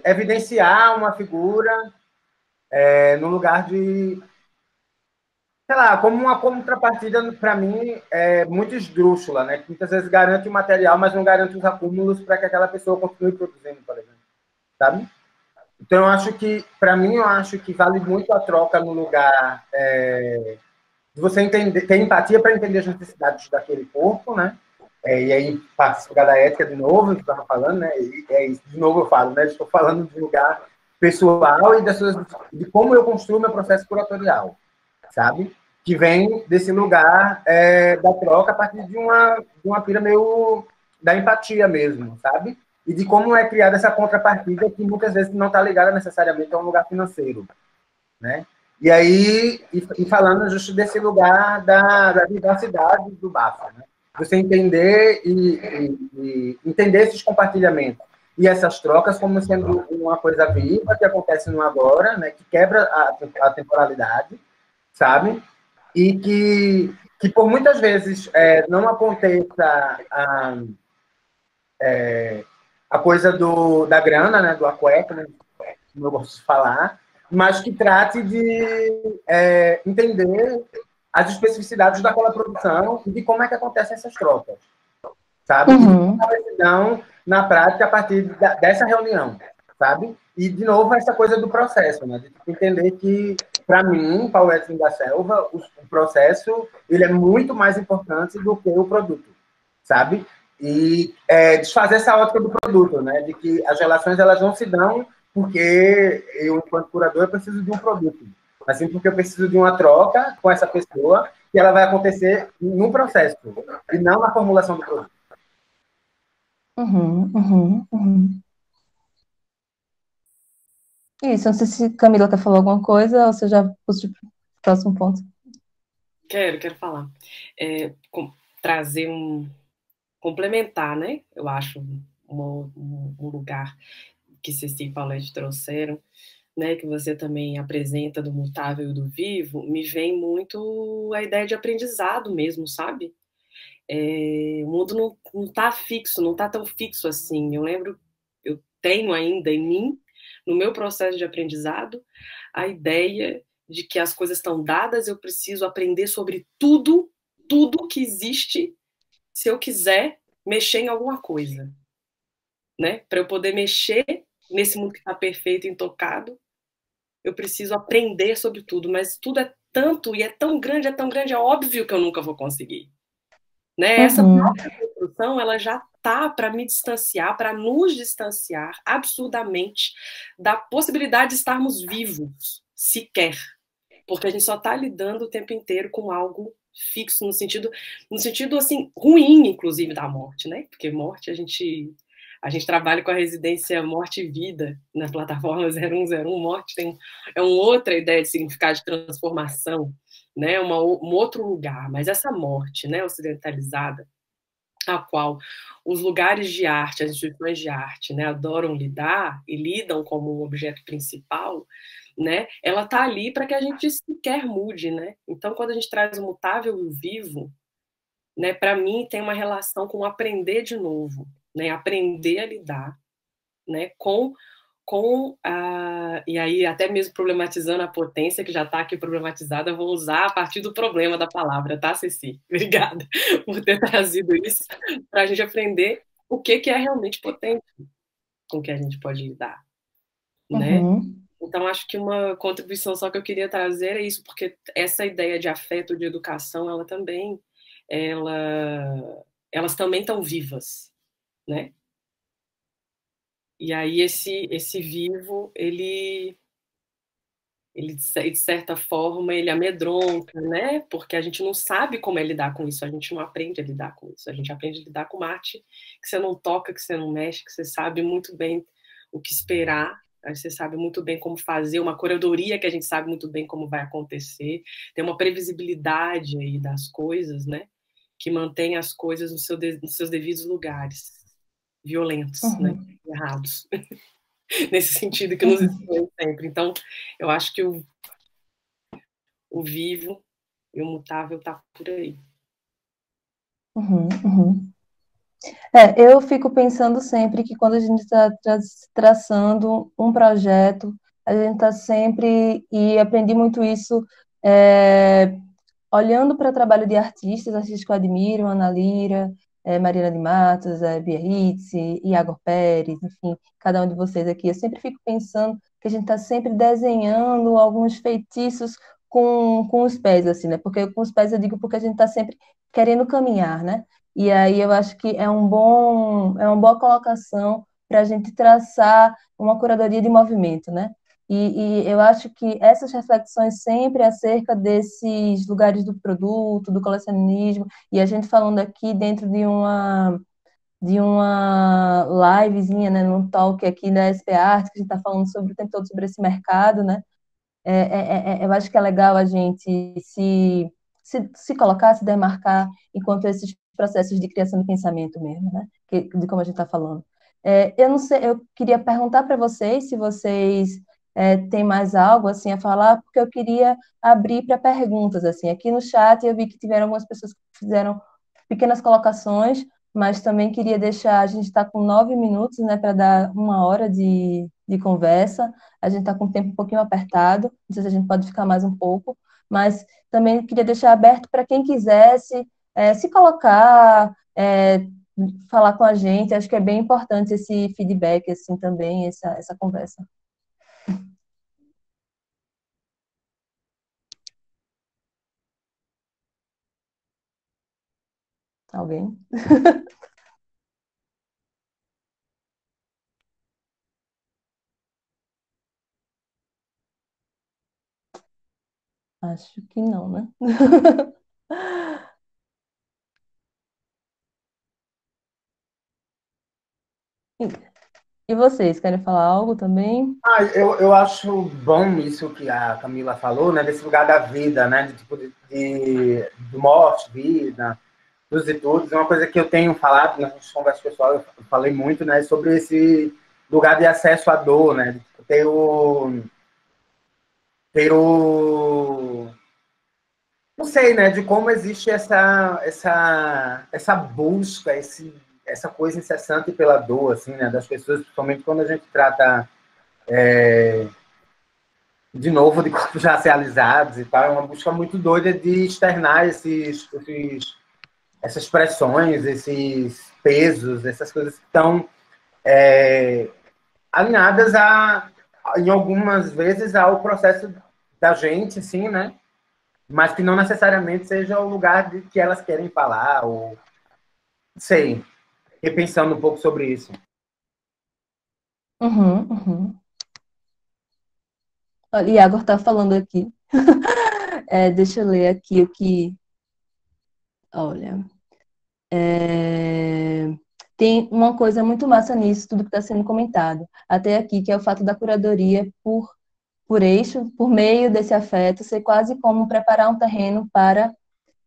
Speaker 2: evidenciar uma figura no lugar de, sei lá, como uma contrapartida, para mim, muito esdrúxula, né? Que muitas vezes garante o material, mas não garante os acúmulos para que aquela pessoa continue produzindo, por exemplo. Sabe? Então, para mim, eu acho que vale muito a troca no lugar de você ter empatia para entender as necessidades daquele corpo, né? E aí, passo da ética de novo, que estava falando, né? E é isso, de novo eu falo, né? Estou falando de lugar pessoal e de como eu construo meu processo curatorial, sabe? que vem desse lugar da troca a partir de uma pira meio da empatia mesmo, sabe? E de como é criada essa contrapartida que muitas vezes não está ligada necessariamente a um lugar financeiro, né? E aí, falando justo desse lugar da diversidade do bafo, né? Você entender e entender esses compartilhamentos e essas trocas como sendo uma coisa viva que acontece no agora, né? Que quebra a temporalidade, sabe? E que por muitas vezes não aconteça a coisa da grana, né? Do acueca, né? Como eu gosto de falar, mas que trate de entender as especificidades daquela produção e de como é que acontecem essas trocas, sabe? E de
Speaker 1: Uhum.
Speaker 2: tomar decisão na prática a partir dessa reunião, sabe? E, de novo, essa coisa do processo, né? De entender que, para mim, Paulo Edson da Selva, o processo ele é muito mais importante do que o produto, sabe? E desfazer essa ótica do produto, né? De que as relações elas não se dão porque eu, enquanto curador, eu preciso de um produto, mas sim porque eu preciso de uma troca com essa pessoa que ela vai acontecer no processo e não na formulação do produto.
Speaker 1: Uhum, uhum, uhum. Isso, não sei se Camila quer falar alguma coisa ou se eu já puxo para o próximo ponto.
Speaker 3: Quero falar. Trazer complementar, né? Eu acho um lugar que Ceci e Paulette trouxeram, né, que você também apresenta do mutável e do vivo, me vem muito a ideia de aprendizado mesmo, sabe? O mundo não está fixo, não está tão fixo assim. Eu tenho ainda em mim, no meu processo de aprendizado, a ideia de que as coisas estão dadas, eu preciso aprender sobre tudo, tudo que existe, se eu quiser mexer em alguma coisa, né? Para eu poder mexer nesse mundo que está perfeito, intocado, eu preciso aprender sobre tudo, mas tudo é tanto e é tão grande, é óbvio que eu nunca vou conseguir. Né? Essa
Speaker 1: Uhum,
Speaker 3: própria construção, ela já tá para me distanciar, para nos distanciar absurdamente da possibilidade de estarmos vivos, sequer. Porque a gente só está lidando o tempo inteiro com algo fixo, no sentido assim, ruim, inclusive, da morte, né? Porque morte, a gente trabalha com a residência morte e vida na plataforma 0101. Morte é uma outra ideia de significado de transformação, né? Um outro lugar. Mas essa morte, né, ocidentalizada, a qual os lugares de arte, as instituições de arte, né, adoram lidar e lidam como um objeto principal, né, ela está ali para que a gente sequer mude, né? Então, quando a gente traz o mutável e o vivo, né, para mim tem uma relação com aprender de novo, né, aprender a lidar, né, com a, e aí até mesmo problematizando a potência que já está aqui problematizada, eu vou usar a partir do problema da palavra, tá, Ceci? Obrigada por ter trazido isso para a gente aprender o que é realmente potente com que a gente pode lidar, né?
Speaker 1: uhum,
Speaker 3: Então, acho que uma contribuição só que eu queria trazer é isso, porque essa ideia de afeto, de educação, elas também estão vivas, né? E aí esse vivo, ele de certa forma, ele amedronta, né? Porque a gente não sabe como é lidar com isso, a gente não aprende a lidar com isso. A gente aprende a lidar com uma arte que você não toca, que você não mexe, que você sabe muito bem o que esperar, você sabe muito bem como fazer, uma curadoria que a gente sabe muito bem como vai acontecer, tem uma previsibilidade aí das coisas, né? Que mantém as coisas nos seus devidos lugares, violentos, né?
Speaker 1: uhum,
Speaker 3: Errados. Nesse sentido que nos
Speaker 1: uhum,
Speaker 3: ensinou sempre. Então, eu acho que o vivo e o mutável tá por aí.
Speaker 1: uhum, uhum. Eu fico pensando sempre que quando a gente está traçando um projeto, a gente está sempre, e aprendi muito isso, olhando para o trabalho de artistas que eu admiro, Ana Lira, Marina de Matos, Biarritz, Iago Pérez, enfim, cada um de vocês aqui, eu sempre fico pensando que a gente está sempre desenhando alguns feitiços com os pés, assim, né? Porque com os pés eu digo porque a gente está sempre querendo caminhar, né? E aí eu acho que é uma boa colocação para a gente traçar uma curadoria de movimento, né? E eu acho que essas reflexões sempre acerca desses lugares do produto, do colecionismo, e a gente falando aqui dentro de uma livezinha, né, num talk aqui da SP Art, que a gente está falando sobre o tempo todo sobre esse mercado, né? Eu acho que é legal a gente se colocar, se demarcar enquanto esses processos de criação de pensamento mesmo, né? De como a gente está falando. Eu não sei, eu queria perguntar para vocês se vocês têm mais algo assim a falar, porque eu queria abrir para perguntas assim. Aqui no chat eu vi que tiveram algumas pessoas que fizeram pequenas colocações, mas também queria deixar, a gente está com 9 minutos, né, para dar 1 hora de conversa. A gente está com o tempo um pouquinho apertado, não sei se a gente pode ficar mais um pouco, mas também queria deixar aberto para quem quisesse se colocar, falar com a gente. Acho que é bem importante esse feedback, assim, também, essa conversa. Alguém? Acho que não, né? E vocês, querem falar algo também?
Speaker 2: Eu acho bom isso que a Camila falou, né? Desse lugar da vida, né? De tipo de morte, vida, dos e tudo. É uma coisa que eu tenho falado nas conversas pessoais, eu falei muito, né? Sobre esse lugar de acesso à dor, né? De tipo, ter o não sei, né, de como existe essa busca, essa coisa incessante pela dor, assim, né, das pessoas, principalmente quando a gente trata de novo de corpos racializados e tal, é uma busca muito doida de externar essas pressões, esses pesos, essas coisas que estão alinhadas em algumas vezes ao processo da gente, assim, né, mas que não necessariamente seja o lugar de que elas querem falar, ou sei, fiquei pensando um pouco sobre isso.
Speaker 1: Uhum, uhum. Olha, Iago está falando aqui. Deixa eu ler aqui o que. Olha. Tem uma coisa muito massa nisso, tudo que está sendo comentado até aqui, que é o fato da curadoria por eixo, por meio desse afeto, ser quase como preparar um terreno para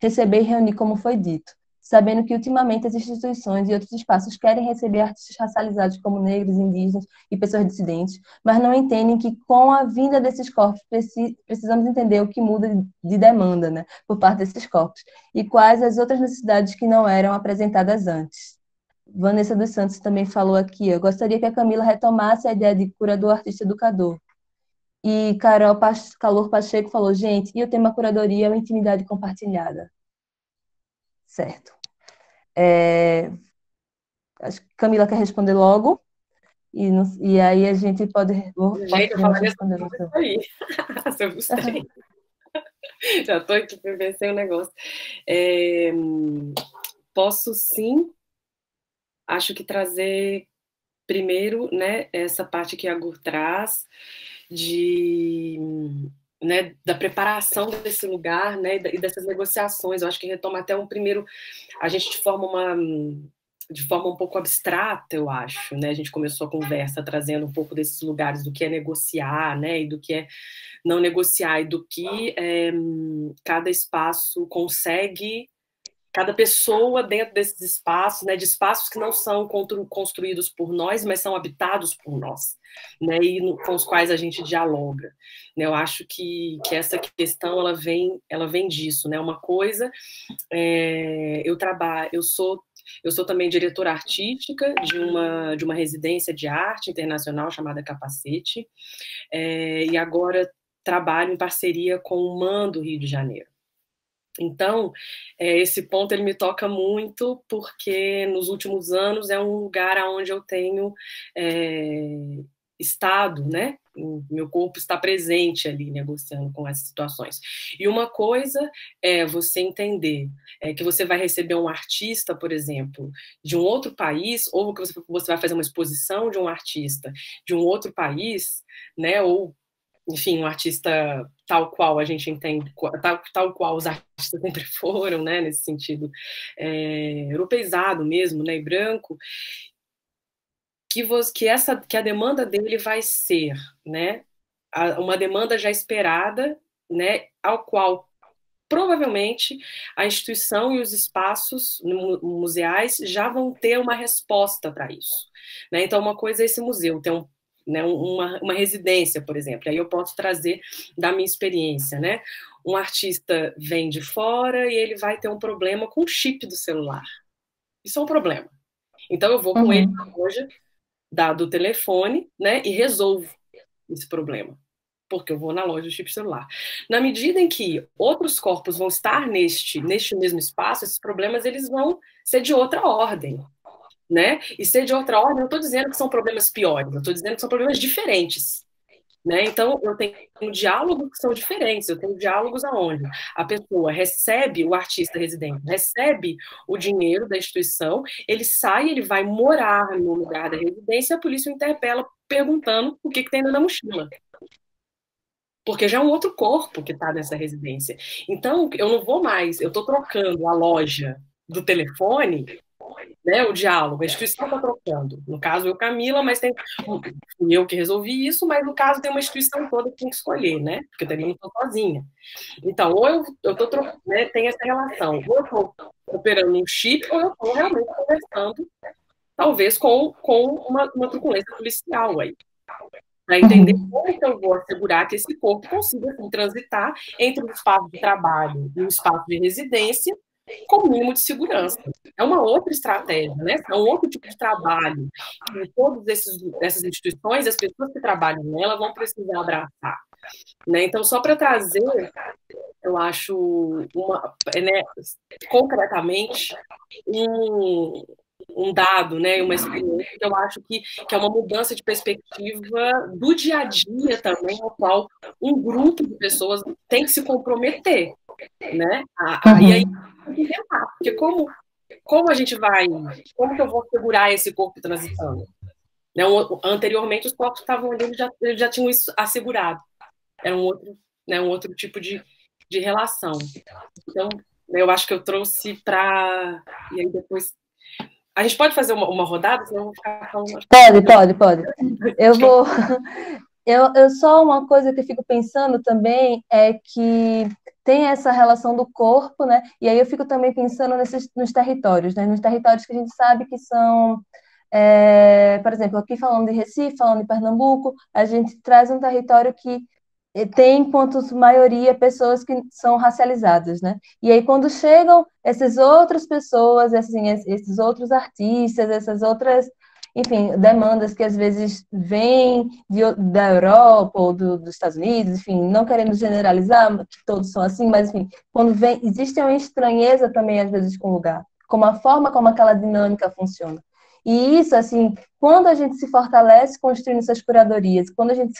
Speaker 1: receber e reunir, como foi dito, sabendo que ultimamente as instituições e outros espaços querem receber artistas racializados como negros, indígenas e pessoas dissidentes, mas não entendem que com a vinda desses corpos precisamos entender o que muda de demanda, né, por parte desses corpos e quais as outras necessidades que não eram apresentadas antes. Vanessa dos Santos também falou aqui, eu gostaria que a Camila retomasse a ideia de curador, artista, educador. E Calor Pacheco falou, gente, e o tema curadoria é uma intimidade compartilhada. Certo. Acho que Camila quer responder logo, e aí a gente pode.
Speaker 3: Gente, eu falaria
Speaker 1: responder
Speaker 3: sobre
Speaker 1: você.
Speaker 3: isso aí. Sobre os três. Já estou aqui para vencer o negócio. Posso sim, acho que trazer primeiro, né, essa parte que a Gur traz né, da preparação desse lugar, né, e dessas negociações. Eu acho que retoma até a gente de forma um pouco abstrata, eu acho, né? A gente começou a conversa trazendo um pouco desses lugares do que é negociar, né, e do que é não negociar, e do que cada espaço consegue, cada pessoa dentro desses espaços, né, de espaços que não são construídos por nós, mas são habitados por nós, né, e com os quais a gente dialoga. Né, eu acho que essa questão ela vem disso, né? Uma coisa, eu sou também diretora artística de uma residência de arte internacional chamada Capacete, e agora trabalho em parceria com o MAN do Rio de Janeiro. Então, esse ponto ele me toca muito, porque nos últimos anos é um lugar onde eu tenho estado, né? Meu corpo está presente ali, negociando com essas situações. E uma coisa é você entender que você vai receber um artista, por exemplo, de um outro país, ou que você vai fazer uma exposição de um artista de um outro país, né? Ou enfim, um artista tal qual a gente entende, tal qual os artistas sempre foram, né, nesse sentido, europeizado mesmo, né, e branco, que a demanda dele vai ser, né, uma demanda já esperada, né, ao qual provavelmente a instituição e os espaços museais já vão ter uma resposta para isso, né? Então, uma coisa é esse museu ter uma residência, por exemplo. Aí eu posso trazer da minha experiência, né? Um artista vem de fora e ele vai ter um problema com o chip do celular. Isso é um problema. Então, eu vou com ele na loja do telefone, né? E resolvo esse problema, porque eu vou na loja do chip celular. Na medida em que outros corpos vão estar neste mesmo espaço, esses problemas eles vão ser de outra ordem, né? E ser de outra ordem, eu estou dizendo que são problemas piores, eu estou dizendo que são problemas diferentes, né? Então, eu tenho diálogos que são diferentes, eu tenho diálogos aonde a pessoa recebe, o artista residente, recebe o dinheiro da instituição, ele sai, ele vai morar no lugar da residência, a polícia o interpela perguntando o que tem na mochila. Porque já é um outro corpo que está nessa residência. Então, eu não vou mais, eu estou trocando a loja do telefone, né, o diálogo, a instituição está trocando. No caso, eu, Camila, mas fui eu que resolvi isso, mas no caso tem uma instituição toda que tem que escolher, né? Porque eu também não estou sozinha. Então, ou eu estou trocando, né, tem essa relação, ou eu estou operando um chip, ou eu estou realmente conversando, talvez com uma truculência policial aí. Para entender como que eu vou assegurar que esse corpo consiga assim, transitar entre o espaço de trabalho e o espaço de residência com o mínimo de segurança. É uma outra estratégia, né? É um outro tipo de trabalho que todas essas instituições, as pessoas que trabalham nela vão precisar abraçar. Né? Então, só para trazer, eu acho, né, concretamente, um dado, né, uma experiência que eu acho que é uma mudança de perspectiva do dia a dia também, ao qual um grupo de pessoas tem que se comprometer, né? E aí, porque como a gente vai, como que eu vou segurar esse corpo transitando? Né? Anteriormente, os corpos estavam ali, eles já tinham isso assegurado. Era um outro tipo de relação. Então, eu acho que eu trouxe para... E aí depois... A gente pode fazer uma rodada? Senão eu vou ficar falando...
Speaker 1: Pode. Eu só uma coisa que eu fico pensando também é que tem essa relação do corpo, né? E aí eu fico também pensando nos territórios, né? Nos territórios que a gente sabe que são... por exemplo, aqui falando de Recife, falando de Pernambuco, a gente traz um território que tem, enquanto maioria, pessoas que são racializadas, né? E aí, quando chegam essas outras pessoas, assim, esses outros artistas, essas outras, enfim, demandas que às vezes vêm da Europa ou dos Estados Unidos, enfim, não querendo generalizar, que todos são assim, mas, enfim, quando vem, existe uma estranheza também, às vezes, com o lugar, com a forma como aquela dinâmica funciona. E isso, assim, quando a gente se fortalece construindo essas curadorias, quando a gente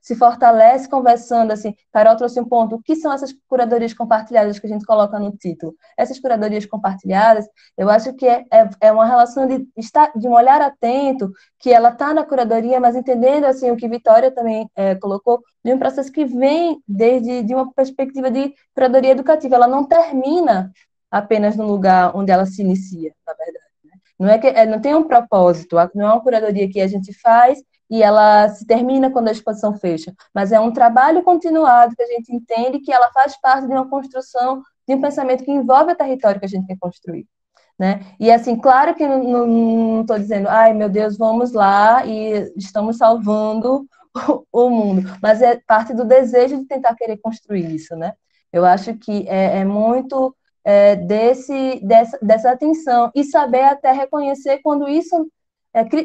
Speaker 1: se fortalece conversando, assim, Carol trouxe um ponto, o que são essas curadorias compartilhadas que a gente coloca no título? Essas curadorias compartilhadas, eu acho que é uma relação de um olhar atento, que ela está na curadoria, mas entendendo, assim, o que Vitória também colocou, de um processo que vem de uma perspectiva de curadoria educativa, ela não termina apenas no lugar onde ela se inicia, na verdade. Não é que não tem um propósito, não é uma curadoria que a gente faz e ela se termina quando a exposição fecha, mas é um trabalho continuado que a gente entende que ela faz parte de uma construção, de um pensamento que envolve o território que a gente quer construir, né? E assim, claro que não estou dizendo, ai meu Deus, vamos lá e estamos salvando o mundo, mas é parte do desejo de tentar querer construir isso, né? Eu acho que é muito... dessa atenção e saber até reconhecer quando isso,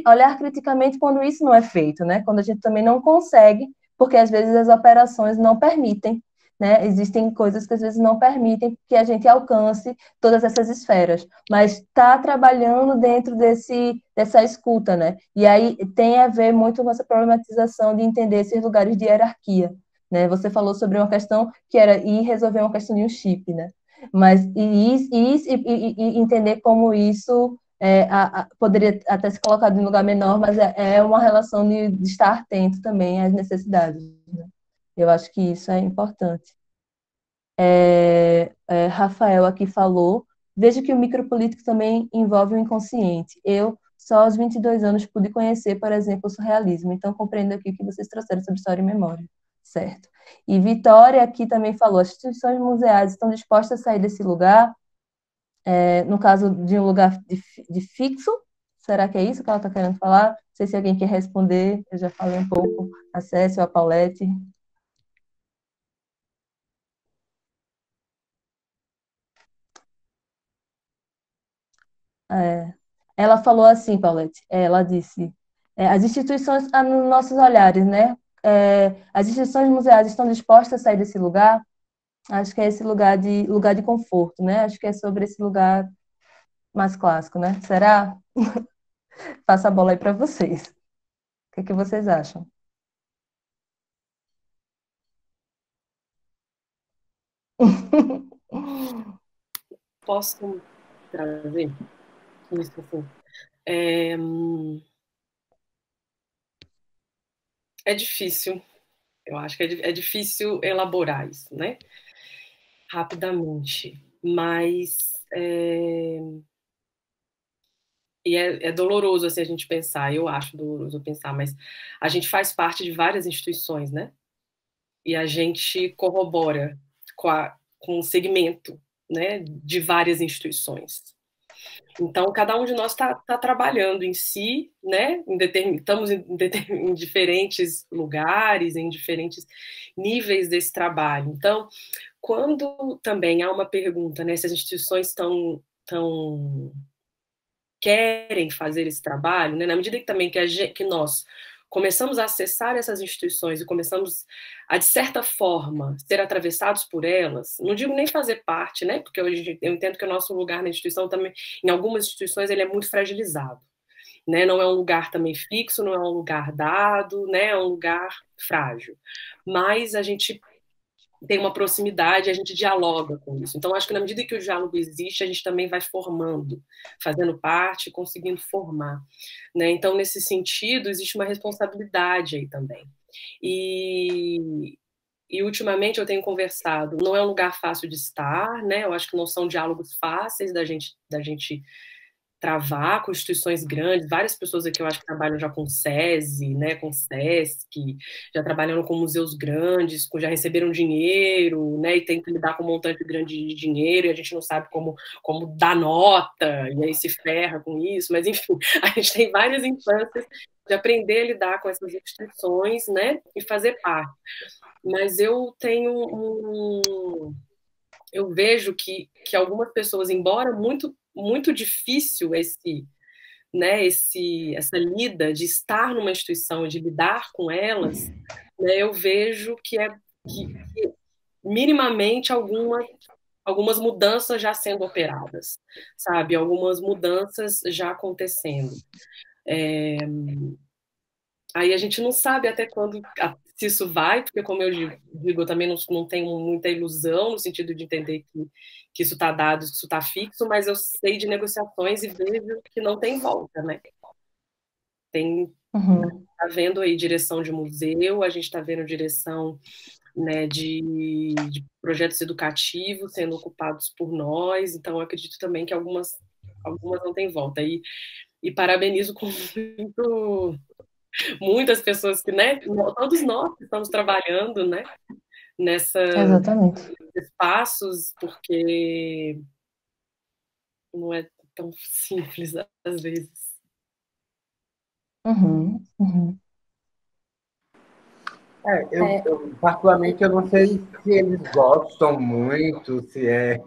Speaker 1: olhar criticamente quando isso não é feito, né? Quando a gente também não consegue, porque às vezes as operações não permitem, né? Existem coisas que às vezes não permitem que a gente alcance todas essas esferas, mas está trabalhando dentro dessa escuta, né? E aí tem a ver muito com essa problematização de entender esses lugares de hierarquia, né? Você falou sobre uma questão que era ir resolver uma questão de um chip, né? Mas e entender como isso poderia até ser colocado em lugar menor, mas é uma relação de estar atento também às necessidades, né? Eu acho que isso é importante. Rafael aqui falou, veja que o micropolítico também envolve o inconsciente. Eu, só aos 22 anos, pude conhecer, por exemplo, o surrealismo, então compreendo aqui o que vocês trouxeram sobre história e memória, certo? E Vitória aqui também falou, as instituições museais estão dispostas a sair desse lugar, no caso de um lugar de fixo, será que é isso que ela está querendo falar? Não sei se alguém quer responder, eu já falei um pouco, a Cécia ou a Paulette. É, ela falou assim, Paulette, ela disse, as instituições, nos nossos olhares, né? As instituições museais estão dispostas a sair desse lugar? Acho que é esse lugar de conforto, né? Acho que é sobre esse lugar mais clássico, né? Será? Passa a bola aí para vocês. O que é que vocês acham?
Speaker 3: Posso trazer isso assim? É, é difícil, eu acho que é difícil elaborar isso, né? Rapidamente. Mas e é doloroso assim, a gente pensar, eu acho doloroso pensar, mas a gente faz parte de várias instituições, né? E a gente corrobora com o segmento, né, de várias instituições. Então, cada um de nós está trabalhando em si, né? Estamos em diferentes lugares, em diferentes níveis desse trabalho. Então, quando também há uma pergunta, né, se as instituições querem fazer esse trabalho, né, na medida que também que nós começamos a acessar essas instituições e começamos a, de certa forma, ser atravessados por elas, não digo nem fazer parte, né, porque hoje eu entendo que o nosso lugar na instituição também, em algumas instituições, ele é muito fragilizado, né, não é um lugar também fixo, não é um lugar dado, né, é um lugar frágil, mas a gente tem uma proximidade, a gente dialoga com isso. Então, acho que na medida que o diálogo existe, a gente também vai formando, fazendo parte, conseguindo formar, né? Então, nesse sentido, existe uma responsabilidade aí também. E ultimamente eu tenho conversado, não é um lugar fácil de estar, né? Eu acho que não são diálogos fáceis da gente travar com instituições grandes, várias pessoas aqui eu acho que trabalham já com SESI, né, com SESC, já trabalhando com museus grandes, já receberam dinheiro, né, e tem que lidar com um montante grande de dinheiro, e a gente não sabe como dar nota, e aí se ferra com isso, mas enfim, a gente tem várias instâncias de aprender a lidar com essas instituições, né, e fazer parte. Mas eu eu vejo que algumas pessoas, embora muito difícil essa lida de estar numa instituição e de lidar com elas, né, eu vejo que minimamente algumas mudanças já sendo operadas, sabe? Algumas mudanças já acontecendo. Aí a gente não sabe até quando se isso vai, porque, como eu digo, eu também não tenho muita ilusão no sentido de entender que isso está dado, que isso está fixo, mas eu sei de negociações e vejo que não tem volta, né? Tá vendo aí direção de museu, a gente está vendo direção, né, de projetos educativos sendo ocupados por nós, então eu acredito também que algumas não têm volta. E parabenizo com muitas pessoas que, né, todos nós que estamos trabalhando, né,
Speaker 1: Exatamente.
Speaker 3: espaços, porque não é tão simples às vezes.
Speaker 2: Eu particularmente, eu não sei se eles gostam muito, se é...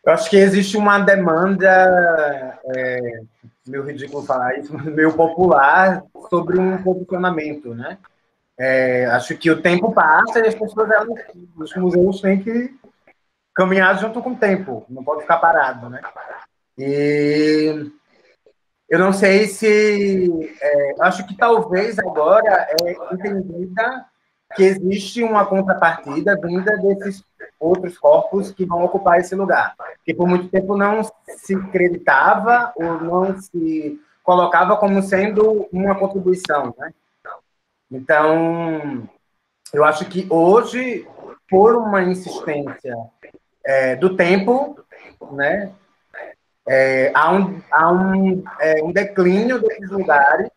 Speaker 2: Eu acho que existe uma demanda, meio ridículo falar isso, mas meio popular, sobre um posicionamento, né? Acho que o tempo passa e as pessoas, os museus têm que caminhar junto com o tempo, não pode ficar parado, né? E eu não sei se... acho que talvez agora é entendida que existe uma contrapartida vinda desses outros corpos que vão ocupar esse lugar. Que por muito tempo não se acreditava ou não se colocava como sendo uma contribuição, né? Então, Eu acho que hoje, por uma insistência do tempo, né, há um declínio desses lugares,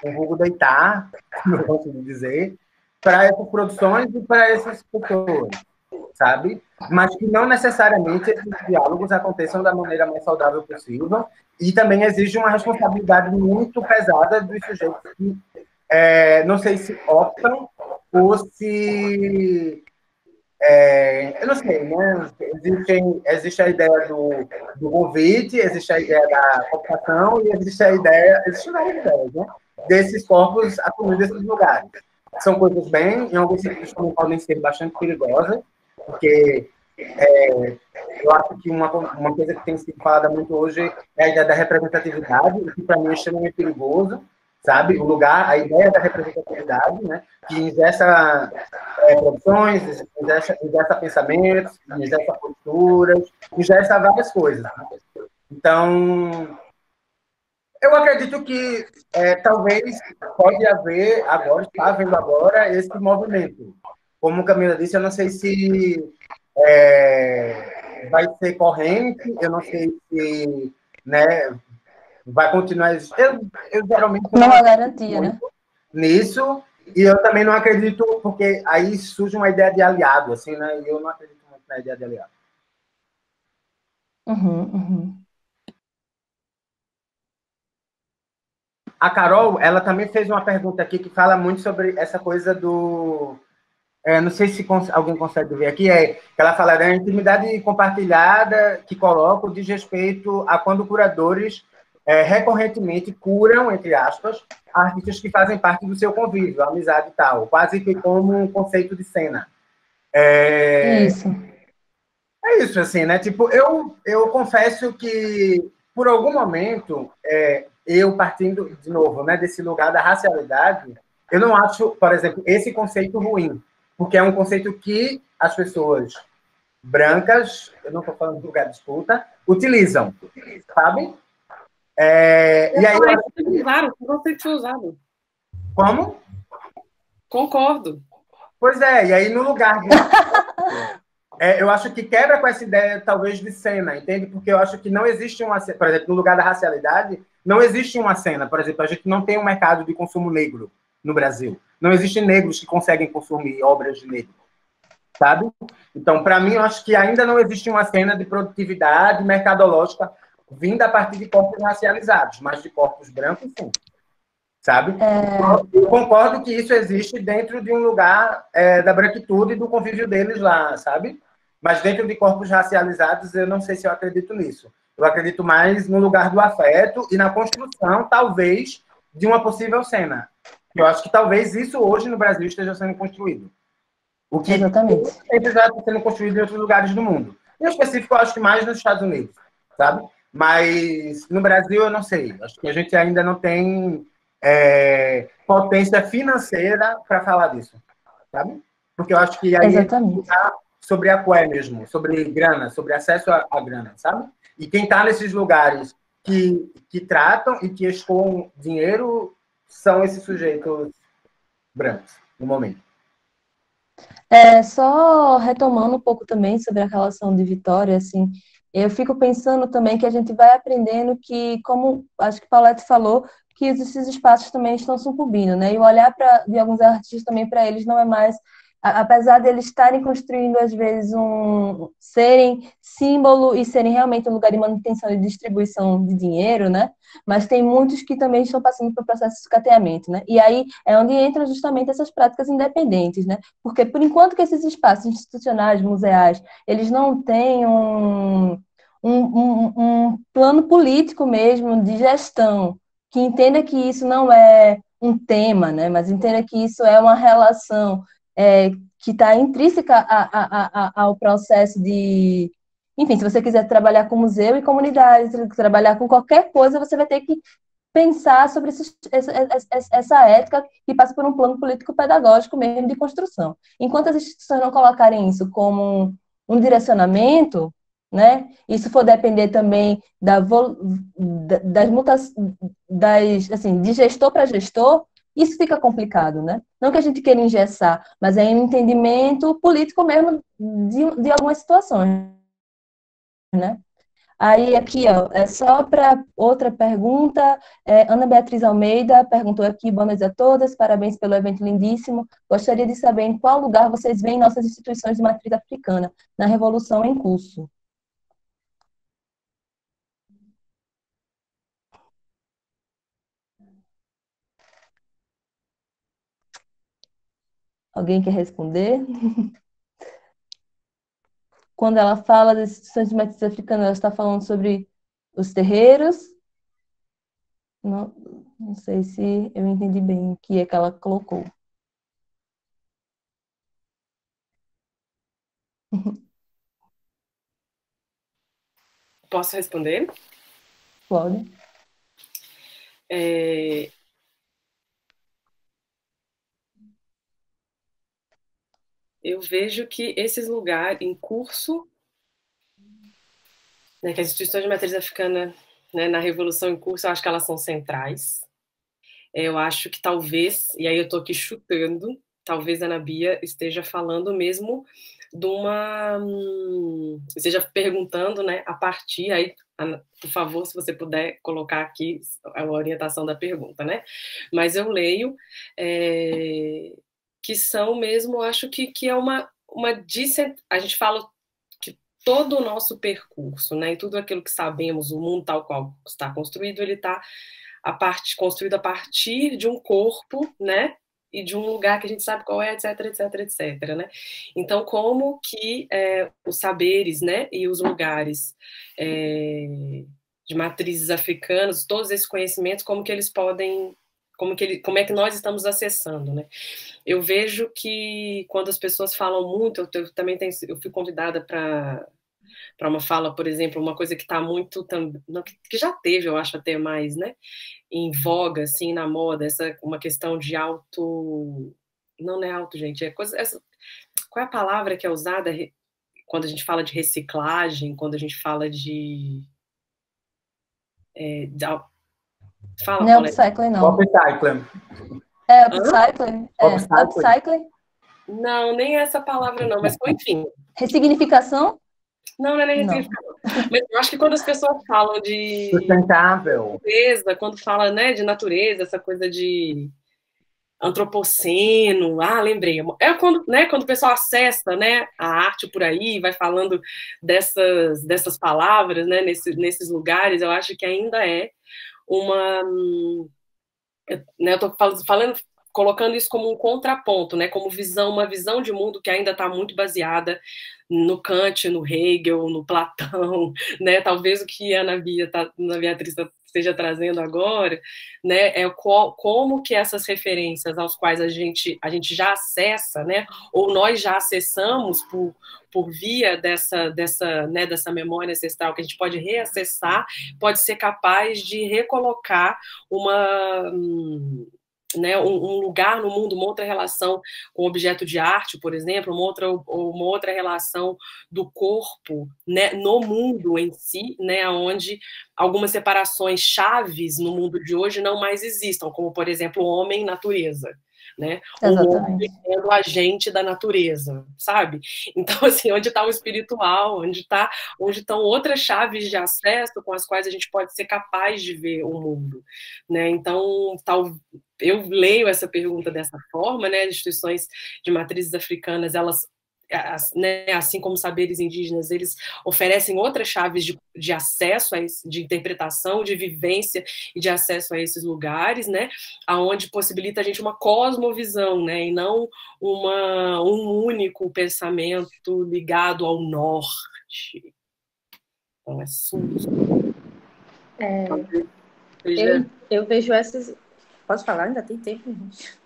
Speaker 2: um vulgo deitar, como eu gosto de dizer, para essas produções e para essas pessoas, sabe? Mas que não necessariamente esses diálogos aconteçam da maneira mais saudável possível, e também exige uma responsabilidade muito pesada dos sujeitos que, não sei se optam ou se... eu não sei, né? Existe a ideia do convite, existe a ideia da cooptação e existe a ideia, existem várias ideias, né? Desses corpos assumindo esses lugares. São coisas bem, em alguns sentidos, também podem ser bastante perigosas, porque eu acho que uma coisa que tem sido falada muito hoje é a ideia da representatividade, o que para mim é extremamente perigoso, sabe? O lugar, a ideia da representatividade, né? Que ingessa produções, ingessa pensamentos, ingessa posturas, ingessa várias coisas. Né? Então, eu acredito que talvez pode haver agora, está havendo agora, esse movimento. Como Camila disse, eu não sei se vai ser corrente, eu não sei se, né, vai continuar existindo. Eu geralmente
Speaker 1: não há garantia, né?
Speaker 2: Nisso, e eu também não acredito, porque aí surge uma ideia de aliado, assim, né? E eu não acredito muito na ideia de aliado.
Speaker 1: Uhum.
Speaker 2: A Carol, ela também fez uma pergunta aqui que fala muito sobre essa coisa do... não sei se alguém consegue ver aqui, que ela fala da intimidade compartilhada que coloca diz respeito a quando curadores recorrentemente curam, entre aspas, artistas que fazem parte do seu convívio, amizade e tal, quase que como um conceito de cena.
Speaker 1: Isso.
Speaker 2: É isso, assim, né? Tipo, eu confesso que, por algum momento, eu partindo, de novo, né, desse lugar da racialidade, eu não acho, por exemplo, esse conceito ruim, porque é um conceito que as pessoas brancas, eu não estou falando do lugar de disputa, utilizam, sabe? E aí...
Speaker 3: conceito foi usado.
Speaker 2: Como?
Speaker 3: Concordo.
Speaker 2: Pois é, e aí no lugar de... eu acho que quebra com essa ideia, talvez, de cena, entende? Porque eu acho que não existe uma cena, por exemplo, no lugar da racialidade, não existe uma cena. Por exemplo, a gente não tem um mercado de consumo negro no Brasil. Não existem negros que conseguem consumir obras de negro, sabe? Então, para mim, eu acho que ainda não existe uma cena de produtividade mercadológica vinda a partir de corpos racializados, mas de corpos brancos, sim. Sabe? Eu concordo que isso existe dentro de um lugar da branquitude e do convívio deles lá, sabe? Mas dentro de corpos racializados, eu não sei se eu acredito nisso. Eu acredito mais no lugar do afeto e na construção, talvez, de uma possível cena. Eu acho que talvez isso hoje no Brasil esteja sendo construído. O que
Speaker 1: Exatamente.
Speaker 2: sempre já está sendo construído em outros lugares do mundo. Em específico, eu acho que mais nos Estados Unidos, sabe? Mas no Brasil, eu não sei. Acho que a gente ainda não tem potência financeira para falar disso, sabe? Porque eu acho que aí está sobre a coé mesmo, sobre grana, sobre acesso à grana, sabe? E quem está nesses lugares que tratam e que escoam dinheiro são esses sujeitos brancos, no momento.
Speaker 1: Só retomando um pouco também sobre a relação de Vitória, assim, eu fico pensando também que a gente vai aprendendo que, como acho que Paulette falou, que esses espaços também estão sucumbindo, né? E o olhar de alguns artistas também para eles não é mais, apesar de eles estarem construindo às vezes serem símbolo e serem realmente um lugar de manutenção e distribuição de dinheiro, né? Mas tem muitos que também estão passando por processo de escateamento, né? E aí é onde entram justamente essas práticas independentes, né? Porque por enquanto que esses espaços institucionais, museais, eles não têm um plano político mesmo de gestão, que entenda que isso não é um tema, né? Mas entenda que isso é uma relação que está intrínseca ao processo de... Enfim, se você quiser trabalhar com museu e comunidade, se você quiser trabalhar com qualquer coisa, você vai ter que pensar sobre essa ética que passa por um plano político-pedagógico mesmo de construção. Enquanto as instituições não colocarem isso como um direcionamento, né, isso for depender também das mutações, assim, de gestor para gestor, Isso fica complicado, né? Não que a gente queira engessar, mas é um entendimento político mesmo de algumas situações, né? Aí aqui, ó, é só para outra pergunta. Ana Beatriz Almeida perguntou aqui: boa noite a todas, parabéns pelo evento lindíssimo. Gostaria de saber em qual lugar vocês veem nossas instituições de matriz africana na revolução em curso. Alguém quer responder? Quando ela fala das instituições de matriz africana, ela está falando sobre os terreiros. Não, não sei se eu entendi bem o que é que ela colocou.
Speaker 3: Posso responder?
Speaker 1: Pode.
Speaker 3: Eu vejo que esses lugares em curso, né, que as instituições de matriz africana, né, na Revolução em curso, eu acho que elas são centrais. Eu acho que talvez, e aí eu estou aqui chutando, talvez a Ana Bia esteja falando mesmo de uma... esteja perguntando, né, a partir... Aí, Ana, por favor, se você puder colocar aqui a orientação da pergunta, né? Mas eu leio que são mesmo, acho que é uma a gente fala que todo o nosso percurso, né, e tudo aquilo que sabemos, o mundo tal qual está construído, ele está construído a partir de um corpo, né, e de um lugar que a gente sabe qual é, etc, etc, etc, né? Então, como que os saberes, né, e os lugares de matrizes africanas, todos esses conhecimentos, como que eles podem, como é que nós estamos acessando, né? Eu vejo que quando as pessoas falam muito, eu fui convidada para uma fala, por exemplo, uma coisa que está muito, que já teve, eu acho até mais, né, em voga, assim, na moda, uma questão de não é auto, gente, qual é a palavra que é usada quando a gente fala de reciclagem, quando a gente fala fala,
Speaker 1: Não é upcycling, não.
Speaker 2: Upcycling.
Speaker 1: Upcycling? Upcycling?
Speaker 3: Não, nem essa palavra não, mas enfim.
Speaker 1: Ressignificação?
Speaker 3: Não é nem ressignificação. Mas eu acho que quando as pessoas falam de
Speaker 2: sustentável,
Speaker 3: natureza, quando fala, né, de natureza, essa coisa de antropoceno, lembrei, é quando, né, quando o pessoal acessa, né, a arte por aí, vai falando dessas palavras, né, nesses lugares, eu acho que ainda é né, eu tô falando, colocando isso como um contraponto, né, como uma visão de mundo que ainda está muito baseada no Kant, no Hegel, no Platão, né, talvez o que a Ana Beatriz esteja trazendo agora, né, é como que essas referências aos quais a gente já acessa, né, ou nós já acessamos por via dessa memória ancestral que a gente pode reacessar, pode ser capaz de recolocar né, um lugar no mundo, uma outra relação com o objeto de arte, por exemplo, uma outra relação do corpo, né, no mundo em si, né, onde algumas separações chaves no mundo de hoje não mais existam, como, por exemplo, homem e natureza. Né? O homem sendo agente da natureza, sabe? Então, assim, onde está o espiritual, onde estão outras chaves de acesso com as quais a gente pode ser capaz de ver o mundo, né? Então, eu leio essa pergunta dessa forma, né? As instituições de matrizes africanas, elas, né, assim como saberes indígenas, eles oferecem outras chaves de acesso, de interpretação, de vivência e de acesso a esses lugares, né, aonde possibilita a gente uma cosmovisão, né, e não um único pensamento ligado ao norte. Então, é sul.
Speaker 4: Eu vejo essas... Posso falar? Ainda tem tempo, gente.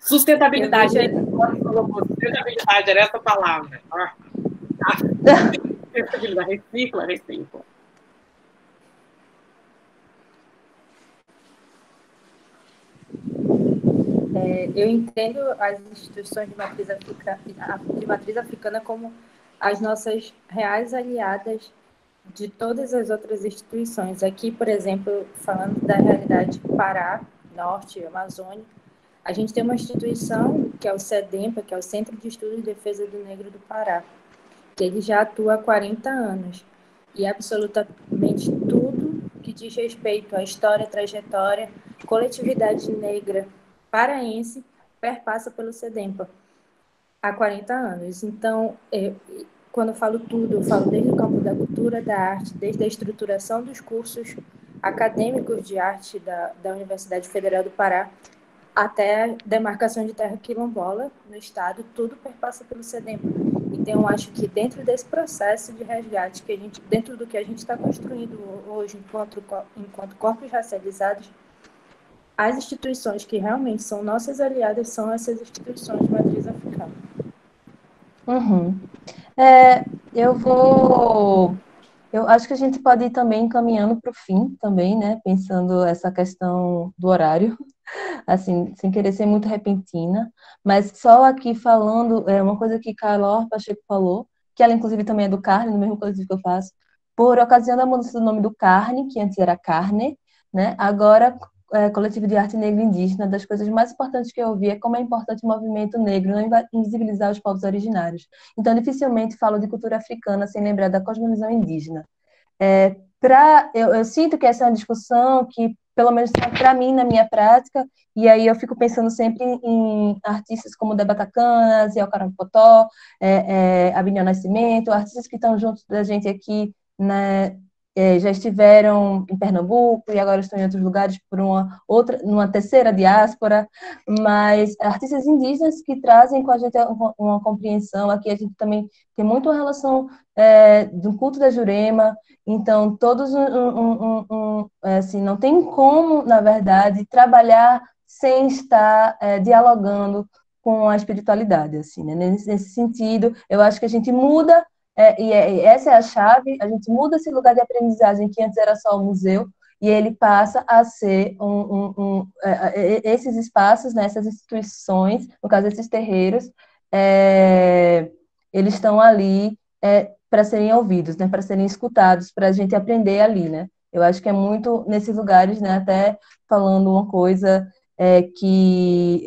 Speaker 3: Sustentabilidade. Sustentabilidade, era essa palavra. Recicla.
Speaker 4: Eu entendo as instituições de matriz africana como as nossas reais aliadas de todas as outras instituições. Aqui, por exemplo, falando da realidade Pará, Norte, Amazônia, A gente tem uma instituição, que é o CEDEMPA, que é o Centro de Estudos e Defesa do Negro do Pará, que ele já atua há 40 anos. E absolutamente tudo que diz respeito à história, trajetória, coletividade negra paraense perpassa pelo CEDEMPA há 40 anos. Então, quando eu falo tudo, eu falo desde o campo da cultura, da arte, desde a estruturação dos cursos acadêmicos de arte da Universidade Federal do Pará, até a demarcação de terra quilombola no estado, tudo perpassa pelo CEDEMPA. Então, eu acho que dentro desse processo de resgate, dentro do que a gente está construindo hoje enquanto corpos racializados, as instituições que realmente são nossas aliadas são essas instituições de matriz africana.
Speaker 1: Uhum. Eu acho que a gente pode ir também caminhando para o fim também, né? Pensando essa questão do horário, assim, sem querer ser muito repentina, mas só aqui falando, uma coisa que Carla Pacheco falou, que ela inclusive também é do Carne, no mesmo coletivo que eu faço, por ocasião da mudança do nome do Carne, que antes era Carne, né? Agora coletivo de arte negra e indígena, das coisas mais importantes que eu ouvi é como é importante o movimento negro não invisibilizar os povos originários. Então, dificilmente falo de cultura africana sem lembrar da cosmovisão indígena. Eu sinto que essa é uma discussão que, pelo menos para mim, na minha prática, e aí eu fico pensando sempre em artistas como Debatacanas, Yel Carapotó, Abinel Nascimento, artistas que estão junto da gente aqui, né, já estiveram em Pernambuco e agora estão em outros lugares por numa terceira diáspora, mas artistas indígenas que trazem com a gente uma compreensão. Aqui a gente também tem muito uma relação do culto da Jurema, então todos assim, não tem como, na verdade, trabalhar sem estar dialogando com a espiritualidade, assim, né? Nesse sentido, eu acho que a gente muda. Essa é a chave, a gente muda esse lugar de aprendizagem que antes era só um museu, e ele passa a ser esses espaços, né, essas instituições, no caso, esses terreiros, eles estão ali para serem ouvidos, né, para serem escutados, para a gente aprender ali, né? Eu acho que é muito nesses lugares, né, até falando uma coisa que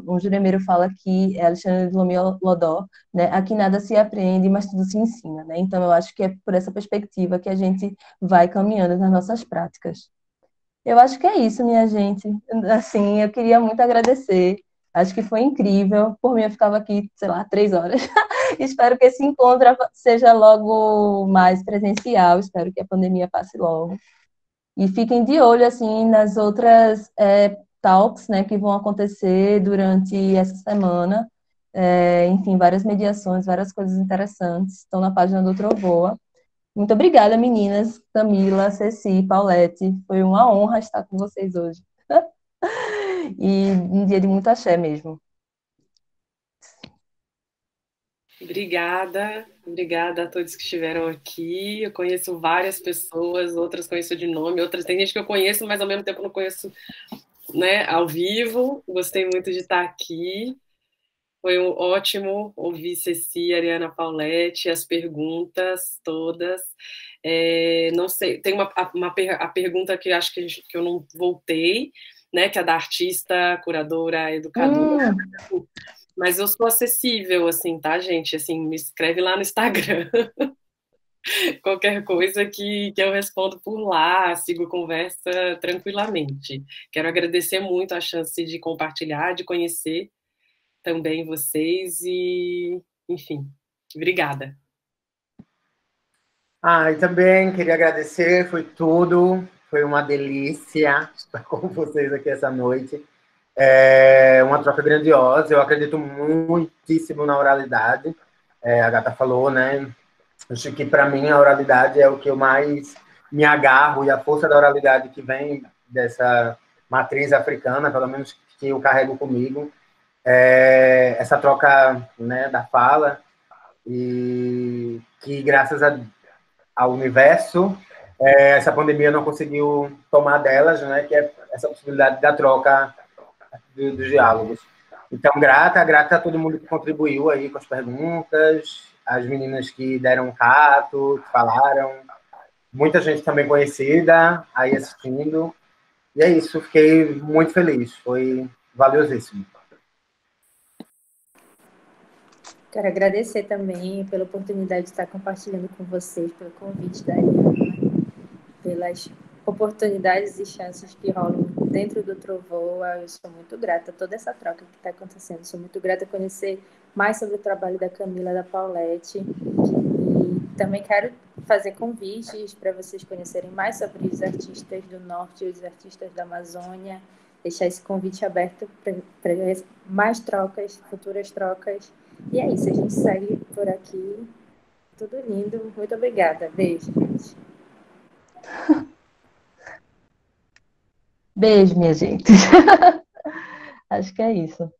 Speaker 1: um juremeiro fala que é Alexandre de Lomé Lodó, né? Aqui nada se aprende, mas tudo se ensina, né? Então eu acho que é por essa perspectiva que a gente vai caminhando nas nossas práticas. Eu acho que é isso, minha gente. Assim, eu queria muito agradecer. Acho que foi incrível. Por mim, eu ficava aqui, sei lá, 3 horas. Espero que esse encontro seja logo mais presencial. Espero que a pandemia passe logo. E fiquem de olho, assim, nas outras talks, né, que vão acontecer durante essa semana. Enfim, várias mediações, várias coisas interessantes. Estão na página do Trovoa. Muito obrigada, meninas. Camila, Ceci, Paulette. Foi uma honra estar com vocês hoje. E um dia de muito axé mesmo.
Speaker 3: Obrigada a todos que estiveram aqui. Eu conheço várias pessoas, outras conheço de nome, outras tem gente que eu conheço, mas ao mesmo tempo não conheço, né, ao vivo. Gostei muito de estar aqui. Foi ótimo ouvir Ceci, Ariana Paulette, as perguntas todas. Não sei, tem a pergunta que acho que eu não voltei, né, que é da artista, curadora, educadora. Mas eu sou acessível, assim, tá, gente? Assim, me escreve lá no Instagram. Qualquer coisa que eu respondo por lá, sigo conversa tranquilamente. Quero agradecer muito a chance de compartilhar, de conhecer também vocês e, enfim, obrigada.
Speaker 2: E também queria agradecer, foi tudo, foi uma delícia estar com vocês aqui essa noite. Uma troca grandiosa, eu acredito muitíssimo na oralidade. A Gata falou, né? Acho que para mim a oralidade é o que eu mais me agarro, e a força da oralidade que vem dessa matriz africana, pelo menos que eu carrego comigo, essa troca, né, da fala, e que graças ao universo essa pandemia não conseguiu tomar delas, né, que é essa possibilidade da troca dos diálogos. Então, grata a todo mundo que contribuiu aí com as perguntas, as meninas que deram um cato, que falaram, muita gente também conhecida aí assistindo. E é isso, fiquei muito feliz. Foi valiosíssimo.
Speaker 4: Quero agradecer também pela oportunidade de estar compartilhando com vocês, pelo convite da Ariana, pelas oportunidades e chances que rolam dentro do Trovoa. Eu sou muito grata a toda essa troca que está acontecendo. Sou muito grata a conhecer mais sobre o trabalho da Camila, da Paulette. E também quero fazer convites para vocês conhecerem mais sobre os artistas do Norte e os artistas da Amazônia. Deixar esse convite aberto para mais trocas, futuras trocas. E é isso, a gente segue por aqui. Tudo lindo. Muito obrigada. Beijo, gente.
Speaker 1: Beijo, minha gente. Acho que é isso.